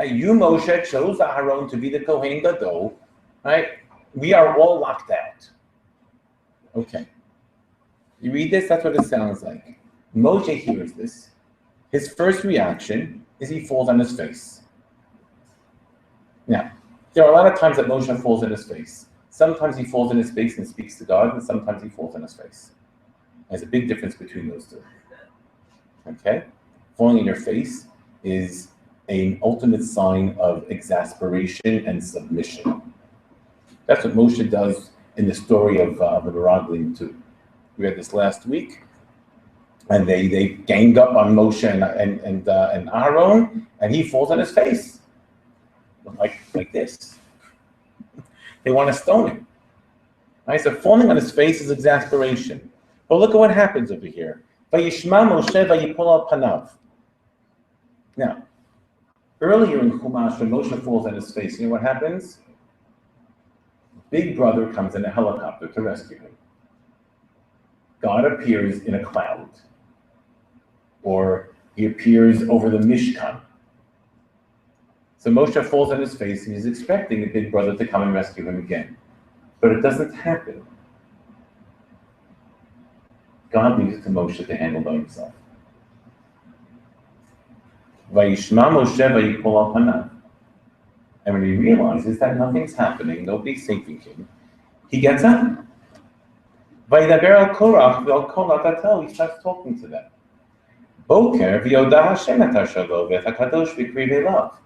You, Moshe, chose Aharon to be the Kohen Gadol, right? We are all locked out. Okay. You read this, that's what it sounds like. Moshe hears this. His first reaction is he falls on his face. Now, there are a lot of times that Moshe falls on his face. Sometimes he falls on his face and speaks to God, and sometimes he falls on his face. There's a big difference between those two. Okay? Falling on your face is an ultimate sign of exasperation and submission. That's what Moshe does in the story of the Meraglim too. We had this last week, and they gang up on Moshe and Aaron, and he falls on his face, like this. They want to stone him. Right? So falling on his face is exasperation. But look at what happens over here. Vayishma Moshe vayipol al panav. Now, earlier in Chumash, when Moshe falls on his face, you know what happens? Big brother comes in a helicopter to rescue him. God appears in a cloud. Or he appears over the Mishkan. So Moshe falls on his face and he's expecting the big brother to come and rescue him again. But it doesn't happen. God leaves it to Moshe to handle by himself. Vayishma Moshe vayipol al panav. And when he realizes that nothing's happening, nobody's saving him, he gets up. Vayidaber al Korach v'al kol hatatel, he starts talking to them. Boker v'yodah Hashem et hashalo v'et hakadosh v'kri v'elav.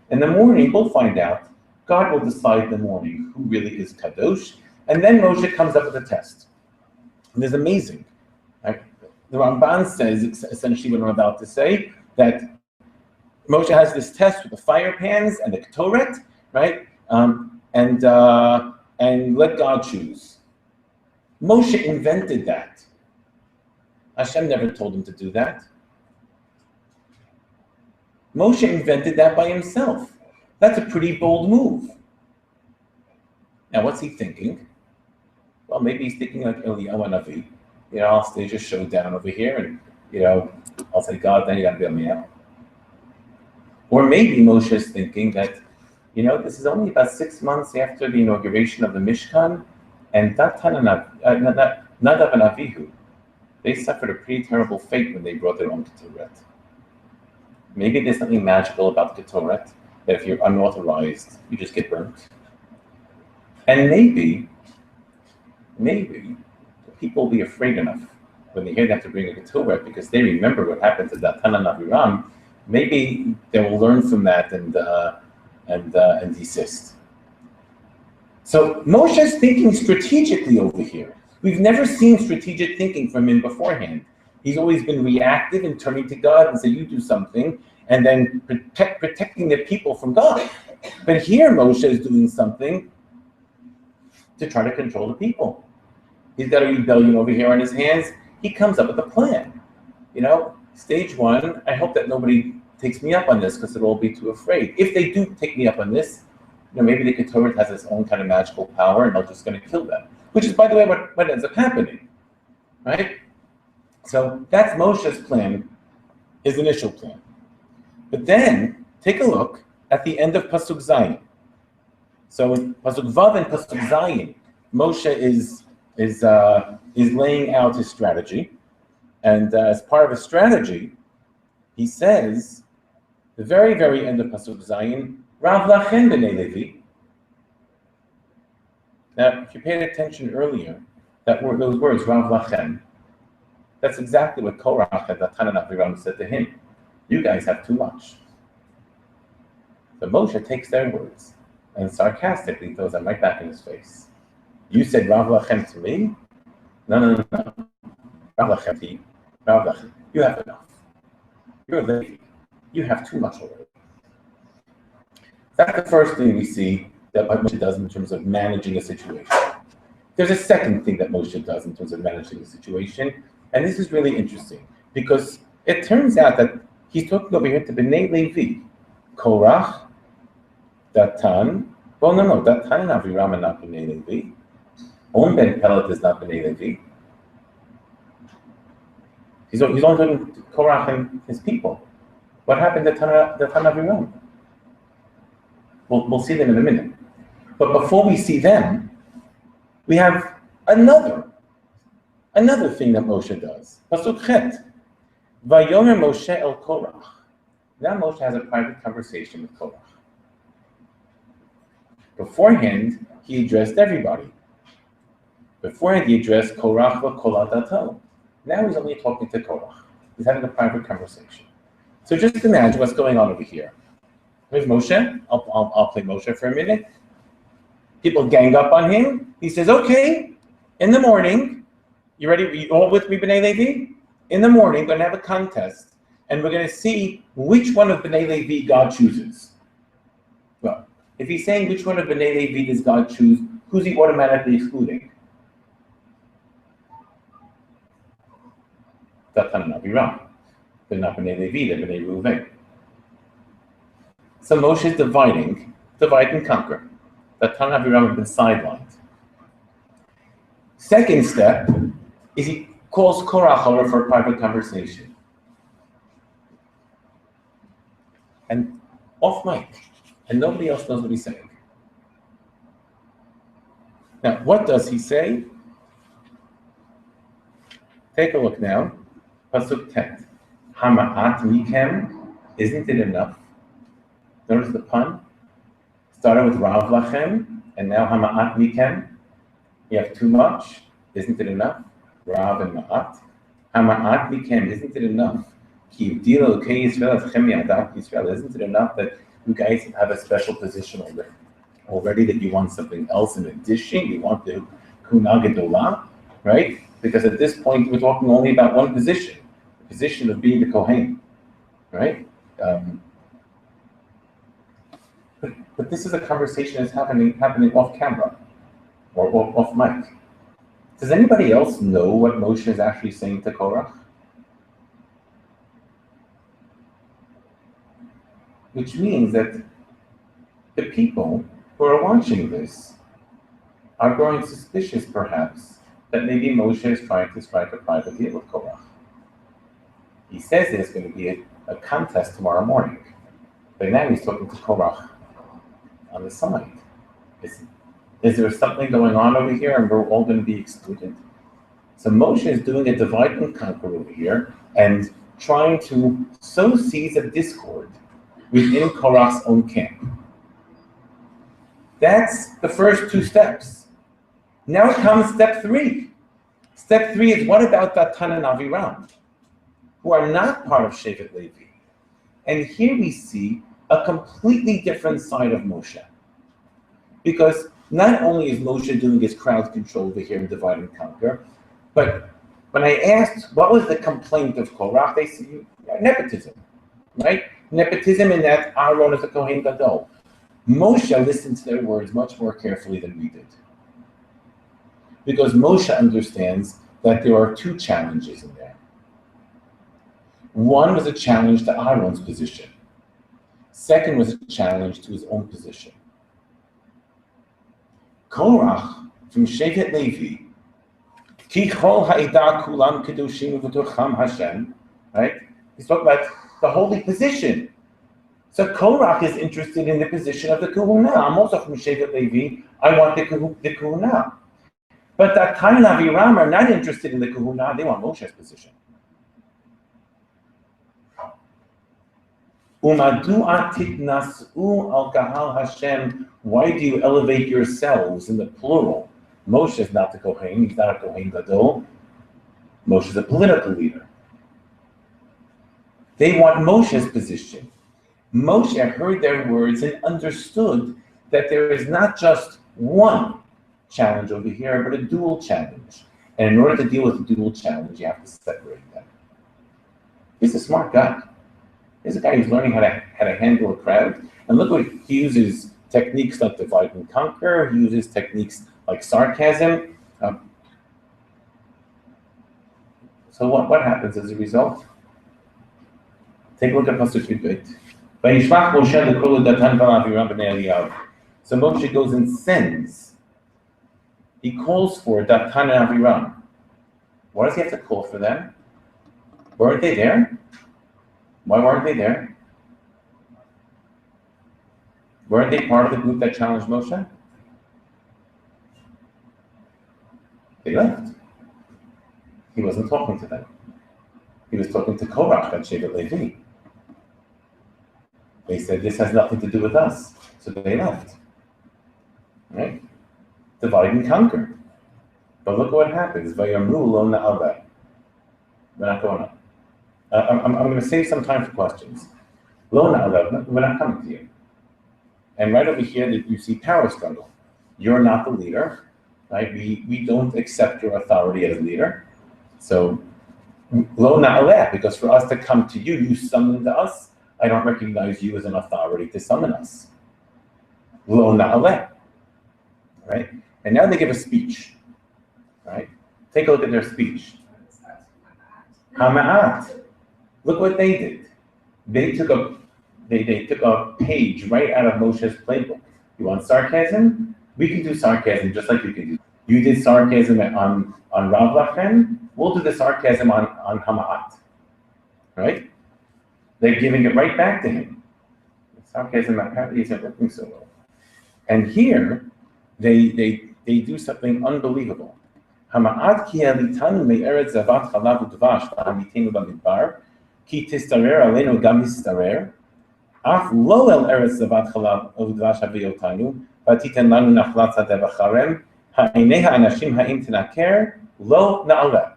In the morning, we'll find out. God will decide in the morning who really is kadosh, and then Moshe comes up with a test. And it's amazing. Right? The Ramban says, essentially what I'm about to say, that Moshe has this test with the fire pans and the ketoret, right? And let God choose. Moshe invented that. Hashem never told him to do that. Moshe invented that by himself. That's a pretty bold move. Now, what's he thinking? Well, maybe he's thinking like Eliyahu Navi. I'll stage a showdown over here, and I'll say, God, then you got to bail me out. Or maybe Moshe is thinking that, this is only about 6 months after the inauguration of the Mishkan, and Datan and Nadav and Avihu, they suffered a pretty terrible fate when they brought their own Ketoret. Maybe there's something magical about the Ketoret, that if you're unauthorized, you just get burnt. And maybe people will be afraid enough when they hear they have to bring a Ketoret because they remember what happened to Datan and Aviram. Maybe they will learn from that and desist. So Moshe is thinking strategically over here. We've never seen strategic thinking from him beforehand. He's always been reactive and turning to God and say, you do something, and then protecting the people from God. But here Moshe is doing something to try to control the people. He's got a rebellion over here on his hands. He comes up with a plan. Stage one, I hope that nobody takes me up on this because they'll all be too afraid. If they do take me up on this, maybe the Torah has its own kind of magical power and they're just going to kill them. Which is, by the way, what ends up happening, right? So that's Moshe's plan, his initial plan. But then, take a look at the end of Pasuk Zayin. So in Pasuk Vav and Pasuk Zayin, Moshe is laying out his strategy. And as part of his strategy, he says, the very, very end of Pasuk Zayin, Rav Lachem b'nei Levi. Now, if you paid attention earlier, those words, Rav Lachem, that's exactly what Korach and Datan and Aviram said to him. You guys have too much. But Moshe takes their words and sarcastically throws them right back in his face. You said Rav Lachem to me? No. Rav Lachem to you. Rav Lachem, you have enough. You're a Levi. You have too much already. That's the first thing we see that Moshe does in terms of managing a situation. There's a second thing that Moshe does in terms of managing a situation, and this is really interesting because it turns out that he's talking over here to B'nai Levi, Korach, Datan. Well, no, Datan and Aviram are not B'nai Levi. On Ben Pelet is not B'nai Levi. He's only talking to Korach and his people. What happened to Datan and Aviram? We'll see them in a minute. But before we see them, we have another thing that Moshe does. Pasuk Chet. Vayomer Moshe el Korach. Now Moshe has a private conversation with Korach. Beforehand, he addressed everybody. Beforehand, he addressed Korach v'kol adato. Now he's only talking to Korach. He's having a private conversation. So just imagine what's going on over here. Here's Moshe. I'll play Moshe for a minute. People gang up on him. He says, okay, in the morning, you ready? Are you all with me, B'nai Levi? In the morning, we're going to have a contest, and we're going to see which one of B'nai Levi God chooses. Well, if he's saying which one of B'nai Levi does God choose, who's he automatically excluding? Datan and Aviram. They're not B'nai Levi, they're B'nai Reuven. So Moshe is divide and conquer. Datan and Aviram have been sidelined. Second step is he calls Korach over for a private conversation. And off mic. And nobody else knows what he's saying. Now, what does he say? Take a look now. Pasuk 10. Hama'at mikem, isn't it enough? Notice the pun? Started with Rav Lachem, and now Hama'at mikem. You have too much, isn't it enough? Rav and Ma'at. Hama'at mikem, isn't it enough? Ki yivdil Elokei Yisrael etchem mi'adat Yisrael, isn't it enough that you guys have a special position already that you want something else in addition? You want the Kuna Gedolah, right? Because at this point, we're talking only about one position, the position of being the Kohen, right? But this is a conversation that's happening off camera or off mic. Does anybody else know what Moshe is actually saying to Korach? Which means that the people who are watching this are growing suspicious, perhaps, that maybe Moshe is trying to strike a private deal with Korach. He says there's going to be a contest tomorrow morning. But now he's talking to Korach on the side. Is there something going on over here and we're all going to be excluded? So Moshe is doing a divide and conquer over here and trying to sow seeds of discord within Korach's own camp. That's the first two steps. Now comes step 3. Step 3 is, what about Datan and Aviram, who are not part of Shevet Levi? And here we see a completely different side of Moshe. Because not only is Moshe doing his crowd control over here in divide and conquer, but when I asked what was the complaint of Korach, they said nepotism, right? Nepotism in that Aaron is a Kohen Gadol. Moshe listened to their words much more carefully than we did. Because Moshe understands that there are two challenges in there. One was a challenge to Aaron's position. Second was a challenge to his own position. Korach from Shevet Levi, Ki chol ha'ida kulam kedushim v'tucham Hashem, right? He's talking about the holy position. So Korach is interested in the position of the Kahuna. I'm also from Shevet Levi. I want the Kahuna. But Datan and Aviram are not interested in the Kahuna. They want Moshe's position. Umadu atitnasu al kahal Hashem. Why do you elevate yourselves in the plural? Moshe is not the Kohen. He's not a Kohen Gadol. Moshe is a political leader. They want Moshe's position. Moshe heard their words and understood that there is not just one challenge over here, but a dual challenge. And in order to deal with a dual challenge, you have to separate them. He's a smart guy. He's a guy who's learning how to handle a crowd. And look what he uses techniques like divide and conquer. He uses techniques like sarcasm. So what happens as a result? Take a look at Pasuk Yud. So Moshe goes and sends. He calls for Datan and Aviram. Why does he have to call for them? Weren't they there? Why weren't they there? Weren't they part of the group that challenged Moshe? They left. He wasn't talking to them. He was talking to Korach and Shevet Levi. They said, this has nothing to do with us. So they left. Right? Divide and conquer. But look what happens. Vayamru lo na'aveh. We're not going up. I'm going to save some time for questions. Lo na'aveh, we're not coming to you. And right over here, you see power struggle. You're not the leader. Right? We don't accept your authority as leader. So, lo na'aleh, because for us to come to you, you summoned us. I don't recognize you as an authority to summon us. Lo na'aleh. Right? And now they give a speech. Right? Take a look at their speech. Hama'at. Look what they did. They took a page right out of Moshe's playbook. You want sarcasm? We can do sarcasm just like you can do. You did sarcasm on Rav Lachen. We'll do the sarcasm on Hama'at. Right? They're giving it right back to him. Sarcasm apparently isn't working so well. And here, they do something unbelievable. Hama'at ki alitanu me'eretz zavat chalav u'dvash v'hamitenu b'midbar ki tistarer alenu gam histarer af lo el eretz zavat chalav u'dvash haviyotanu v'titen lanu nachlat tzadeh v'charem ha'inei ha'anashim ha'im tenaker lo na'aleh.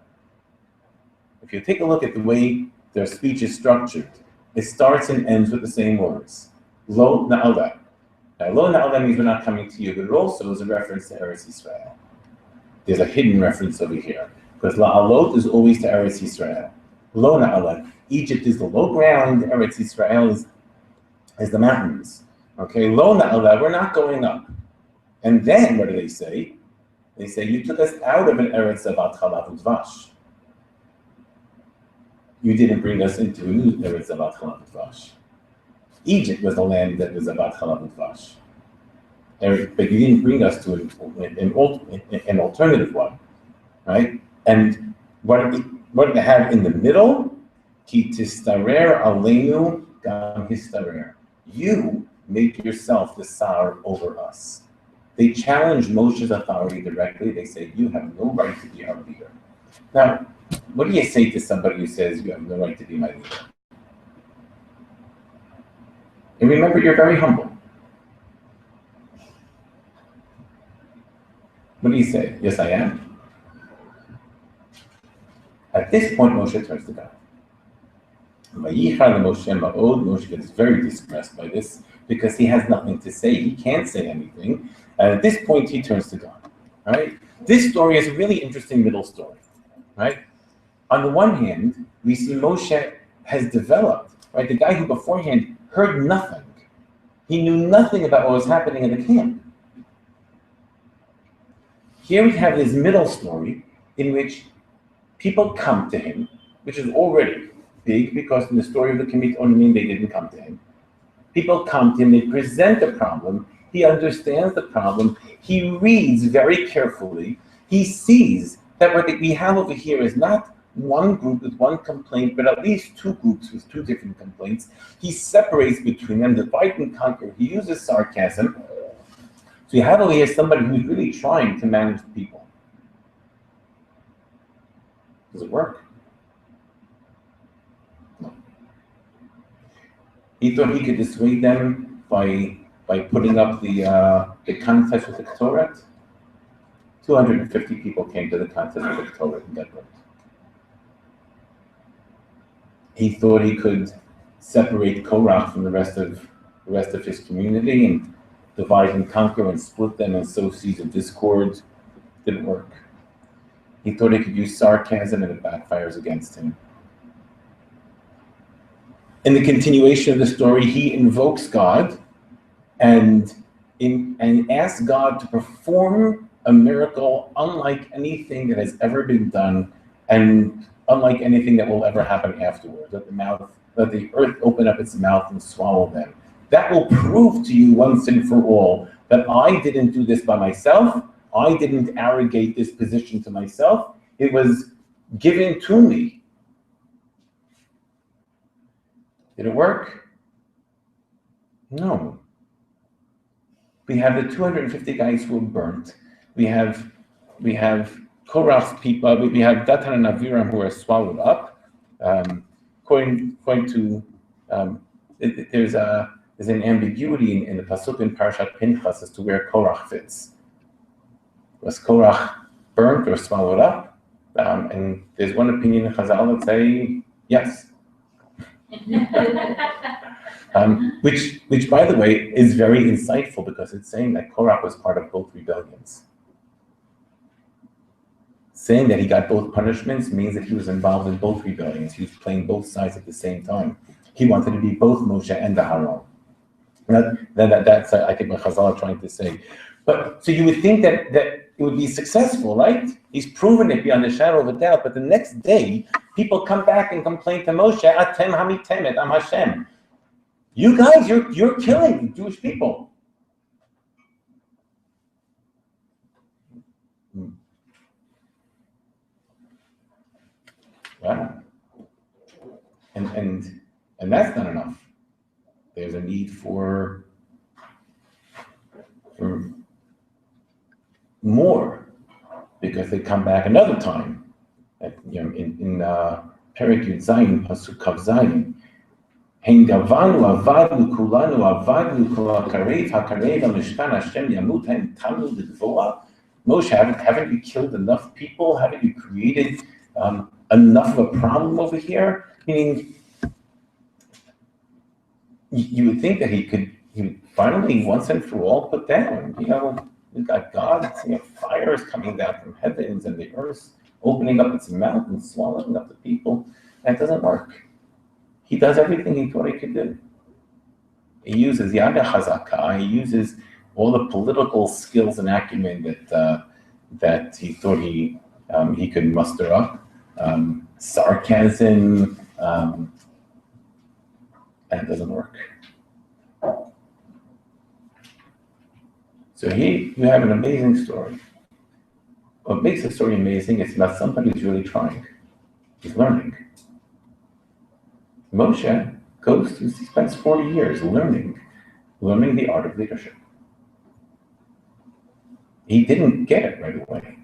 If you take a look at the way their speech is structured, it starts and ends with the same words. Lo na'aleh. Now, lo na'aleh means we're not coming to you, but it also is a reference to Eretz Yisrael. There's a hidden reference over here, because la'alot is always to Eretz Yisrael. Lo na'aleh. Egypt is the low ground, Eretz Yisrael is the mountains. Okay, lo na'aleh, we're not going up. And then, what do they say? They say, you took us out of an Eretz Zavat Chalav Udvash. You didn't bring us into a new Eretz Zavat Chalav Udvash. Egypt was the land that was Zavat Chalav Udvash. But you didn't bring us to an alternative one, right? And what did they have in the middle? Ki tistarer aleinu gam histarer. You make yourself the sar over us. They challenge Moshe's authority directly. They say, you have no right to be our leader. Now, what do you say to somebody who says, you have no right to be my leader? And remember, you're very humble. What do you say? Yes, I am. At this point, Moshe turns to God. Moshe gets very distressed by this because he has nothing to say. He can't say anything. And at this point, he turns to God. Right? This story is a really interesting middle story. Right? On the one hand, we see Moshe has developed. Right? The guy who beforehand heard nothing. He knew nothing about what was happening in the camp. Here we have this middle story in which people come to him, which is already big because in the story of the Kemit Onmin, they didn't come to him. People come to him, they present the problem, he understands the problem, he reads very carefully, he sees that what we have over here is not one group with one complaint, but at least two groups with two different complaints. He separates between them, divide and conquer. He uses sarcasm. So you have over here somebody who's really trying to manage people. Does it work? No. He thought he could dissuade them by putting up the contest with the Torah. 250 people came to the contest with the Torah and got burnt. He thought he could separate Korach from the rest of his community and divide and conquer and split them and sow seeds of discord. Didn't work. He thought he could use sarcasm and it backfires against him. In the continuation of the story, he invokes God and asks God to perform a miracle unlike anything that has ever been done and unlike anything that will ever happen afterwards. Let the earth open up its mouth and swallow them. That will prove to you once and for all that I didn't do this by myself. I didn't arrogate this position to myself. It was given to me. Did it work? No. We have the 250 guys who were burnt. We have Korach's people. We have Datan and Aviram who are swallowed up. According to there's an ambiguity in the pasuk in Parashat Pinchas as to where Korach fits. Was Korach burnt or swallowed up? And there's one opinion in Chazal that say yes. Which, by the way, is very insightful because it's saying that Korach was part of both rebellions. Saying that he got both punishments means that he was involved in both rebellions. He was playing both sides at the same time. He wanted to be both Moshe and Aharon. That's I think what Chazal are trying to say. But so you would think that it would be successful, right? He's proven it beyond a shadow of a doubt. But the next day, people come back and complain to Moshe, Atem hamitemet, am Hashem. You guys, you're killing Jewish people. Wow. And that's not enough. There's a need for more, because they come back another time. In Perek Yud Zayin, Pasuk Kav Zayin, Hein gavanu avadnu kulanu avadnu kol hakarev hamishkan Hashem yamut hein tamnu lidvoa. Moshe, haven't you killed enough people? Haven't you created enough of a problem over here? Meaning, you would think that he would finally once and for all put down. We've got God. Fire is coming down from heavens and the earth opening up its mouth and swallowing up the people. That doesn't work. He does everything he thought he could do. He uses Yada Chazakah. He uses all the political skills and acumen that he thought he could muster up. Sarcasm, and it doesn't work. So here you have an amazing story. What makes the story amazing is about somebody who's really trying. He's learning. Moshe he spends 40 years learning the art of leadership. He didn't get it right away.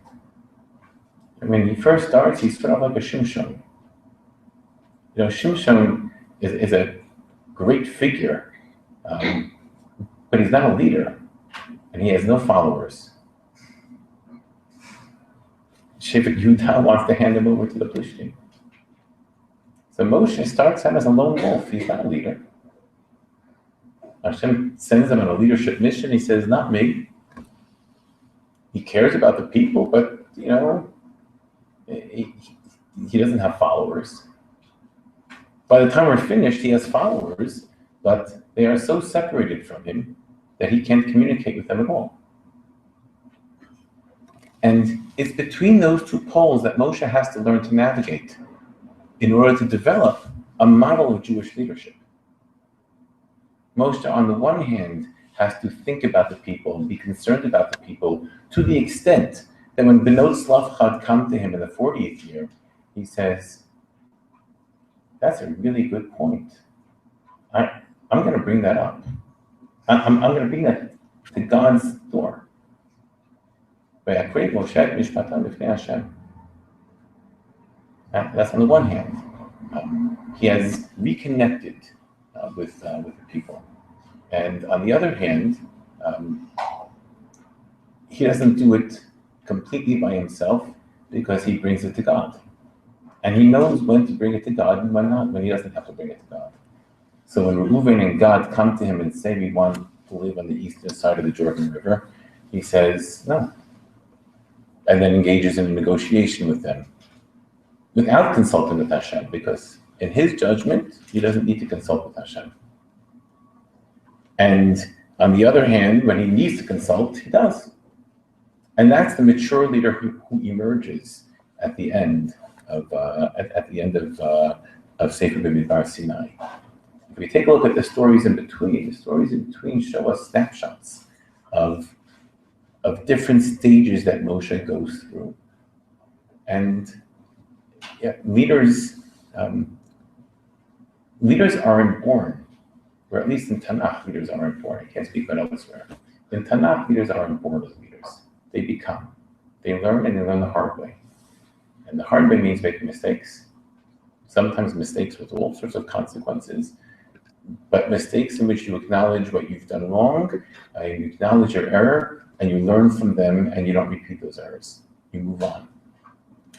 When he first starts, he's sort of like a Shimshon. Shimshon is a great figure, but he's not a leader, and he has no followers. Shevet Yehuda wants to hand him over to the Plishtim. So Moshe starts out as a lone wolf. He's not a leader. Hashem sends him on a leadership mission. He says, not me. He cares about the people, but, he doesn't have followers. By the time we're finished, he has followers, but they are so separated from him that he can't communicate with them at all. And it's between those two poles that Moshe has to learn to navigate in order to develop a model of Jewish leadership. Moshe, on the one hand, has to think about the people and be concerned about the people to the extent that when Benot Slavchad come to him in the 40th year, he says, that's a really good point. I'm going to bring that up. I'm going to bring that to God's door. That's on the one hand. He has reconnected with the people. And on the other hand, he doesn't do it completely by himself because he brings it to God. And he knows when to bring it to God and when not, when he doesn't have to bring it to God. So when Reuven and God come to him and say, we want to live on the eastern side of the Jordan River, he says, no. And then engages in a negotiation with them without consulting with Hashem, because in his judgment, he doesn't need to consult with Hashem. And on the other hand, when he needs to consult, he does. And that's the mature leader who emerges at the end of Sefer B'Midbar Sinai. If we take a look at the stories in between show us snapshots of different stages that Moshe goes through. And leaders aren't born, or at least in Tanakh, leaders aren't born. I can't speak about elsewhere. In Tanakh, leaders aren't born as leaders. They become. They learn, and they learn the hard way. And the hard way means making mistakes. Sometimes mistakes with all sorts of consequences, but mistakes in which you acknowledge what you've done wrong, you acknowledge your error, and you learn from them, and you don't repeat those errors. You move on.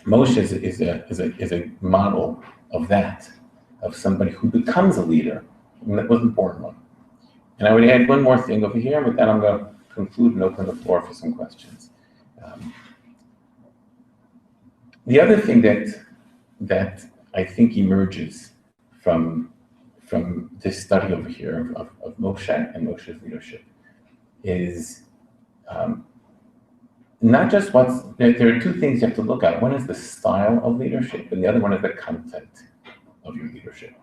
Moshe is a model of that, of somebody who becomes a leader, and that wasn't born one. And I would add one more thing over here, but then I'm going to conclude and open the floor for some questions. The other thing that I think emerges from this study over here of Moshe and Moshe's leadership is not just there are two things you have to look at. One is the style of leadership, and the other one is the content of your leadership.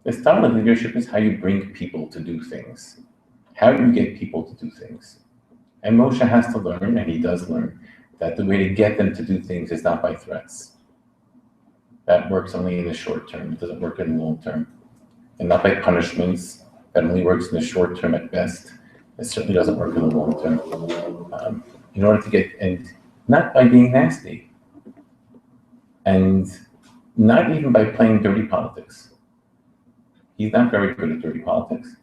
The style of leadership is how you bring people to do things. How do you get people to do things? And Moshe has to learn, and he does learn, that the way to get them to do things is not by threats. That works only in the short term. It doesn't work in the long term. And not by punishments. That only works in the short term at best. It certainly doesn't work in the long term. In order to get, and not by being nasty. And not even by playing dirty politics. He's not very good at dirty politics.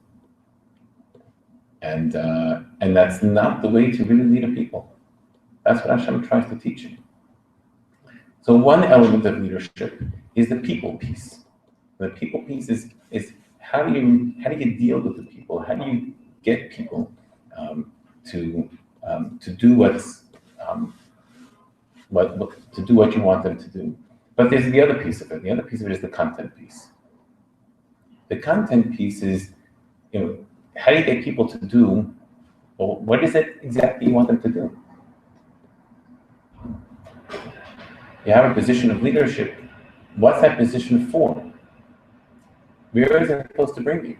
And that's not the way to really lead a people. That's what Hashem tries to teach you. So one element of leadership is the people piece. The people piece is how do you deal with the people? How do you get people to do what you want them to do? But there's the other piece of it. The other piece of it is the content piece. The content piece is, how do you get people to do, well, what is it exactly you want them to do? You have a position of leadership. What's that position for? Where is it supposed to bring you?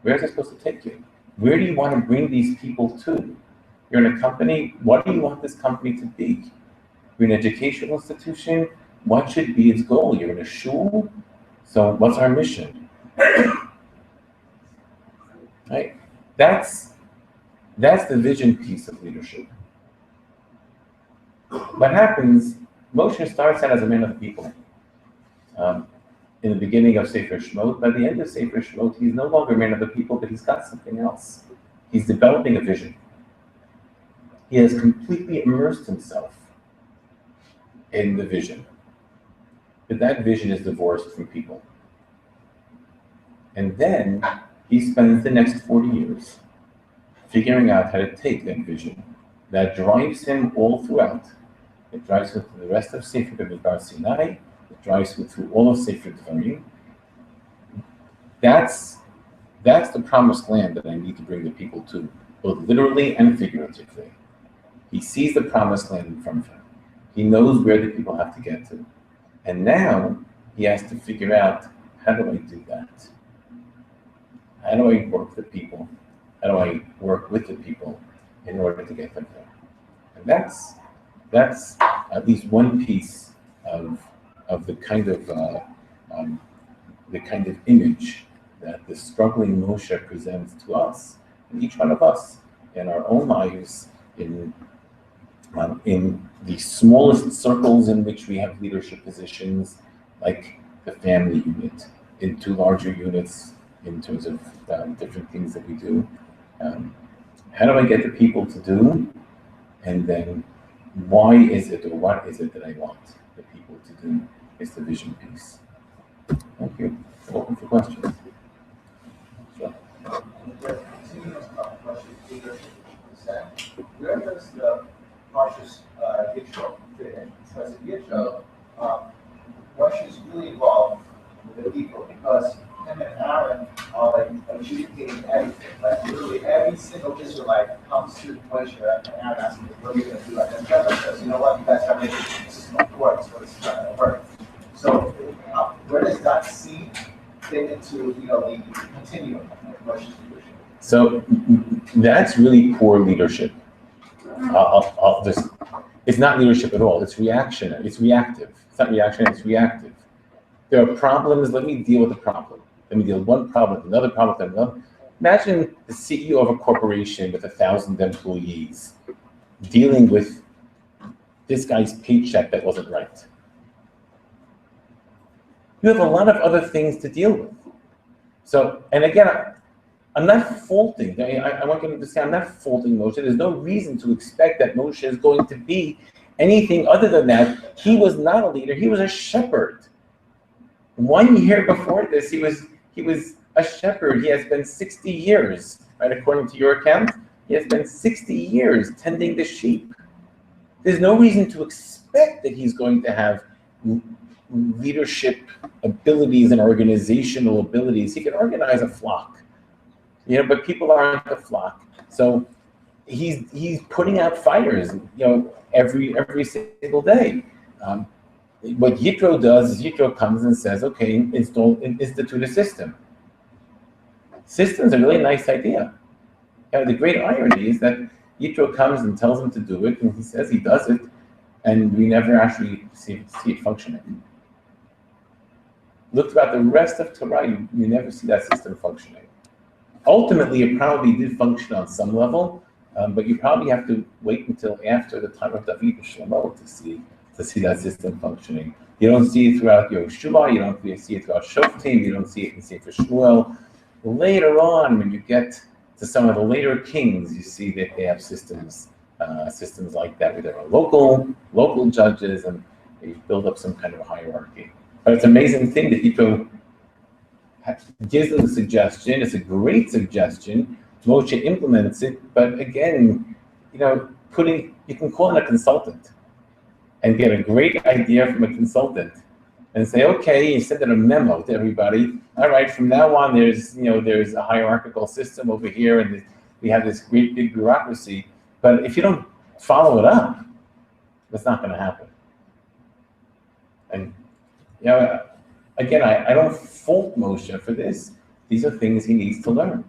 Where is it supposed to take you? Where do you want to bring these people to? You're in a company. What do you want this company to be? You're an educational institution. What should be its goal? You're in a shul. So what's our mission? Right? That's the vision piece of leadership. What happens, Moshe starts out as a man of the people. In the beginning of Sefer Shemot, by the end of Sefer Shemot, he's no longer a man of the people, but he's got something else. He's developing a vision. He has completely immersed himself in the vision. but that vision is divorced from people. And then he spends the next 40 years figuring out how to take that vision that drives him all throughout. It drives him through the rest of Sefer B'Midbar Sinai. It drives him through all of Sefer Devarim. That's the promised land that I need to bring the people to, both literally and figuratively. He sees the promised land in front of him. He knows where the people have to get to. And now he has to figure out, how do I do that? How do I work the people? How do I work with the people in order to get them there? And that's at least one piece of the kind of image that the struggling Moshe presents to us, and each one of us in our own lives, in the smallest circles in which we have leadership positions, like the family unit, into larger units in terms of different things that we do. How do I get the people to do? And then why is it, or what is it that I want the people to do? Is the vision piece. Thank you. Open for questions. Sure. Where does the Moshe's Yitro fit in? Because in Yitro, Moshe is really involved with the people because him and Aaron are like adjudicating everything. Like literally every single Israelite comes to Moshe and Aaron asking, what are you going to do? And then says, you know what, you guys have made a system of court, so this is not going to work. So where does that seed fit into, the continuum of Moshe's leadership? So that's really poor leadership. It's not leadership at all. It's reactionary. It's reactive. It's not reactionary. It's reactive. There are problems. Let me deal with the problem. Let me deal with one problem, another problem, another. Imagine the CEO of a corporation with 1,000 employees dealing with this guy's paycheck that wasn't right. You have a lot of other things to deal with. So, and again, I'm not faulting. I want you to understand, I'm not faulting Moshe. There's no reason to expect that Moshe is going to be anything other than that. He was not a leader. He was a shepherd. 1 year before this, he was a shepherd. He has been 60 years, right? According to your account, he has been 60 years tending the sheep. There's no reason to expect that he's going to have leadership abilities and organizational abilities. He can organize a flock, but people aren't the flock. So he's putting out fires, every single day. What Yitro does is Yitro comes and says, okay, institute a system. Systems are a really nice idea. The great irony is that Yitro comes and tells him to do it, and he says he does it, and we never actually see it functioning. Look throughout the rest of Torah, you never see that system functioning. Ultimately, it probably did function on some level, but you probably have to wait until after the time of David and Shlomo to see that system functioning. You don't see it throughout Yehoshua, you don't see it throughout Shoftim, you don't see it in Sefer Shmuel. Later on, when you get to some of the later kings, you see that they have systems like that, where there are local judges, and they build up some kind of a hierarchy. But it's an amazing thing that Yitro gives them a suggestion. It's a great suggestion. Moshe implements it, but again, you can call in a consultant and get a great idea from a consultant and say, okay, you send out a memo to everybody. All right, from now on, there's a hierarchical system over here, and we have this great big bureaucracy. But if you don't follow it up, that's not going to happen. And again, I don't fault Moshe for this. These are things he needs to learn,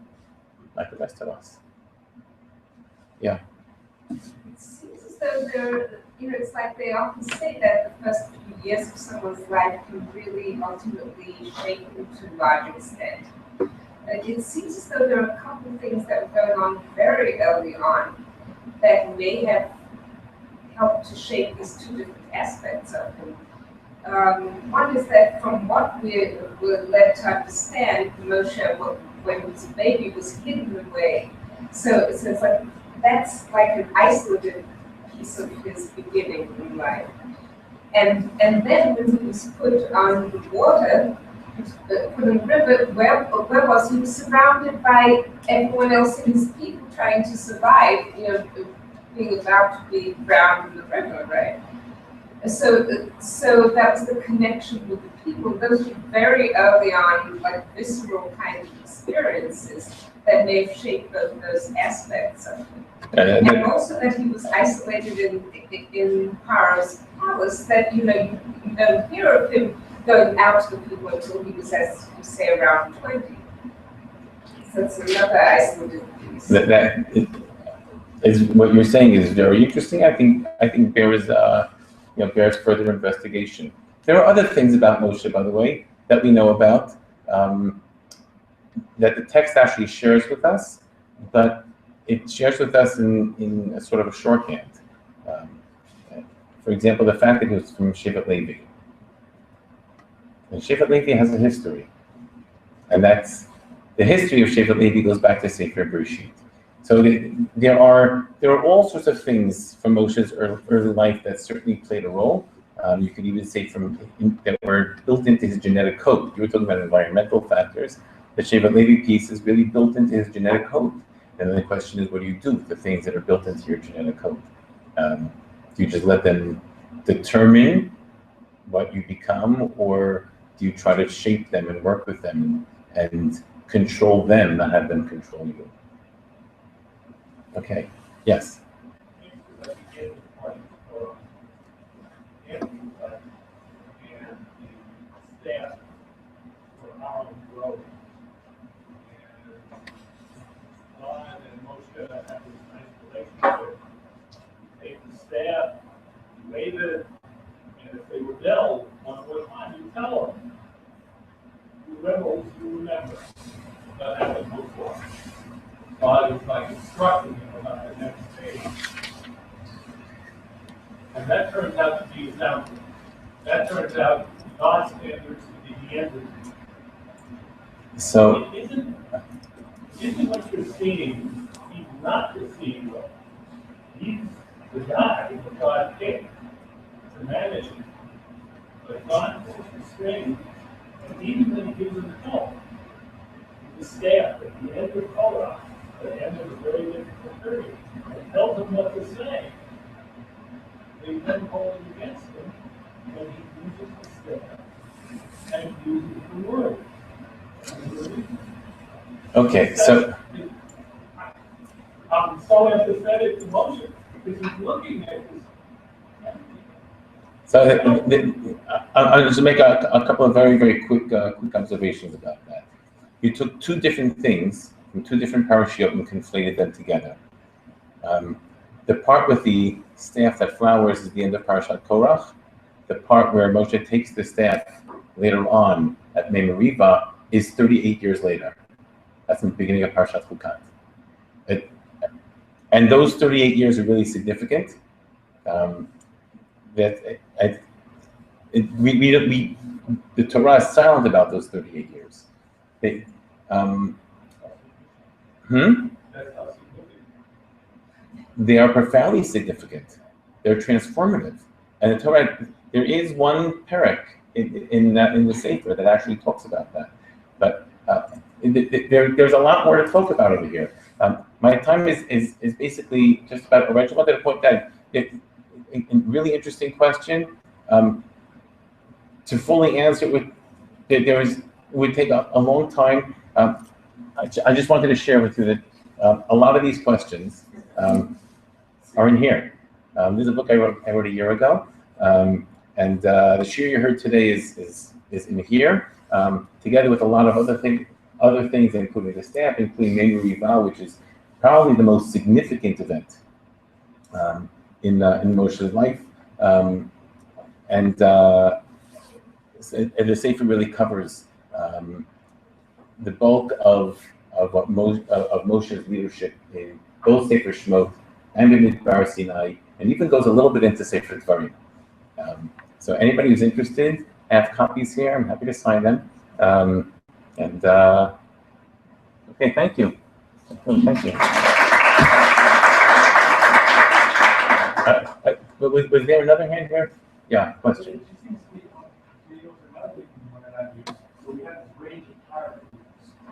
like the rest of us. Yeah. It seems as though it's like they often say that the first few years of someone's life can really ultimately shape them to a large extent. It seems as though there are a couple of things that were going on very early on that may have helped to shape these two different aspects of him. One is that from what we're led to understand, Moshe, when he was a baby, was hidden away. So it's like that's like an isolated piece of his beginning in life. And then when he was put on the water, put in the river, where was he? He was surrounded by everyone else and his people trying to survive, being about to be drowned in the river, right? So that was the connection with the people. Those were very early on, like visceral kind of experiences that may have shaped those aspects of him. And also that he was isolated in Paro's palace, that you don't hear of him going out to the people until he was, as you say, around 20. So it's another isolated piece. That is what you're saying is very interesting. I think bears further investigation. There are other things about Moshe, by the way, that we know about, that the text actually shares with us, but it shares with us in a sort of a shorthand. For example, the fact that he was from Shevet Levi. And Shevet Levi has a history. And that's, the history of Shevet Levi goes back to Sefer Bereshit. So there are all sorts of things from Moshe's early life that certainly played a role. You could even say that were built into his genetic code. You were talking about environmental factors. The Shevet Levi piece is really built into his genetic code. And then the question is, what do you do with the things that are built into your genetic code? Do you just let them determine what you become, or do you try to shape them and work with them and control them, not have them control you? Okay, yes. Staff, waited, and if they rebelled one more time, you tell them. You rebels, you remember. That happened before. God is like instructing him about the next stage. And that turns out to be example. That turns out God's standards to be the end of it. So isn't what you're seeing, he's not the CEO. He's the guy that God picked to manage it. But God picks the string, and even when he gives him help, the staff at the end of Torah, at the end of a very difficult period, and tells him what to say, they then hold it against him when he uses the staff and uses the word. okay, so I'm so empathetic to Moshe because he's looking at this. So I'll just make a couple of very, very quick observations about that. You took two different things from two different parashiyot and conflated them together. The part with the staff that flowers is the end of Parashat Korach. The part where Moshe takes the staff later on at Mei Meriva is 38 years later. That's in the beginning of Parashat Chukat. And those 38 years are really significant. The Torah is silent about those 38 years. They are profoundly significant. They're transformative. And the Torah, there is one perek in the Sefer that actually talks about that. But there's a lot more to talk about over here. My time is basically just about over. I just wanted to point out a really interesting question. To fully answer it would take a long time. I just wanted to share with you that a lot of these questions are in here. There's a book I wrote a year ago, and the shir you heard today is in here, together with a lot of other things, including the staff, including Mei Meriva, which is probably the most significant event in Moshe's life, and the Sefer really covers the bulk of Moshe's leadership in both Sefer Shemot and in Midbar Sinai, and even goes a little bit into Sefer Dvarim. So anybody who's interested, I have copies here. I'm happy to sign them. Okay, thank you. Thank you. Was there another hand here? Yeah, So question. it just seems to me, there was another thing we wanted to do. So we have this range of characters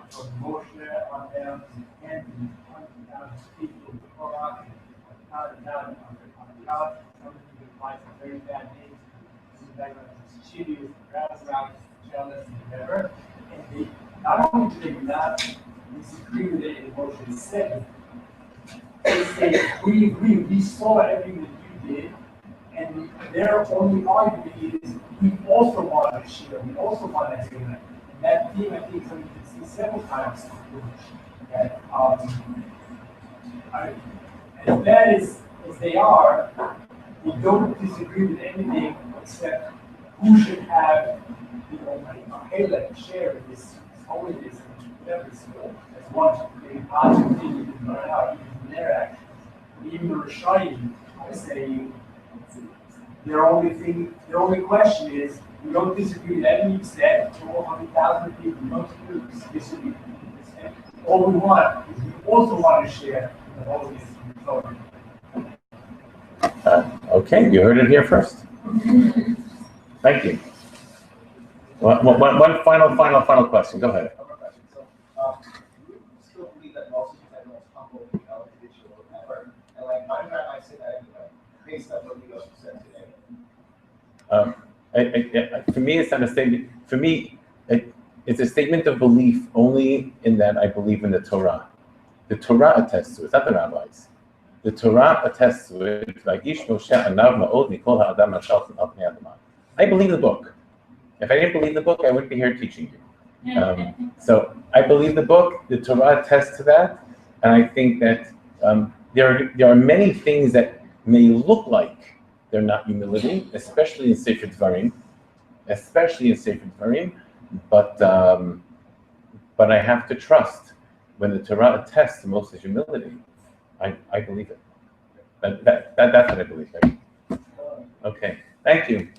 from Moshe on down to Anthony, on down to people, the Torah, and down on the couch. Some of you can find some very bad names. Some guys are mischievous, around, jealous, and whatever. And they, not only do they not disagree with it in Moshe said, they say, we agree, we saw everything that you did. And their only argument is, we also want to share, we also want to do that. And that theme, I think, so you can see several times, that, as bad as they are, we don't disagree with anything except who should have, like, hey, let's share this holiness, whatever it's called. That's one maybe positive thing you can learn out, even from their actions. Even the Rishayim, I say, their only question is, we don't disagree with anything you said, 100,000 people, we don't disagree with this. And all we want is we also want to share the holiness of the Torah. Okay, you heard it here first. Thank you. One final question. Go ahead. One more question. So, you still believe that Moses is the most humble individual ever? And like, my time I say that anyway, based on what you guys said today. For me, it's not a statement. For me, it's a statement of belief only in that I believe in the Torah. The Torah attests to it, it's not the rabbis. The Torah attests to it. I believe the book. If I didn't believe the book, I wouldn't be here teaching you. So I believe the book. The Torah attests to that, and I think that there are many things that may look like they're not humility, especially in Sefer Dvarim, but I have to trust when the Torah attests to Moses' humility. I believe it. That's what I believe. Okay, thank you.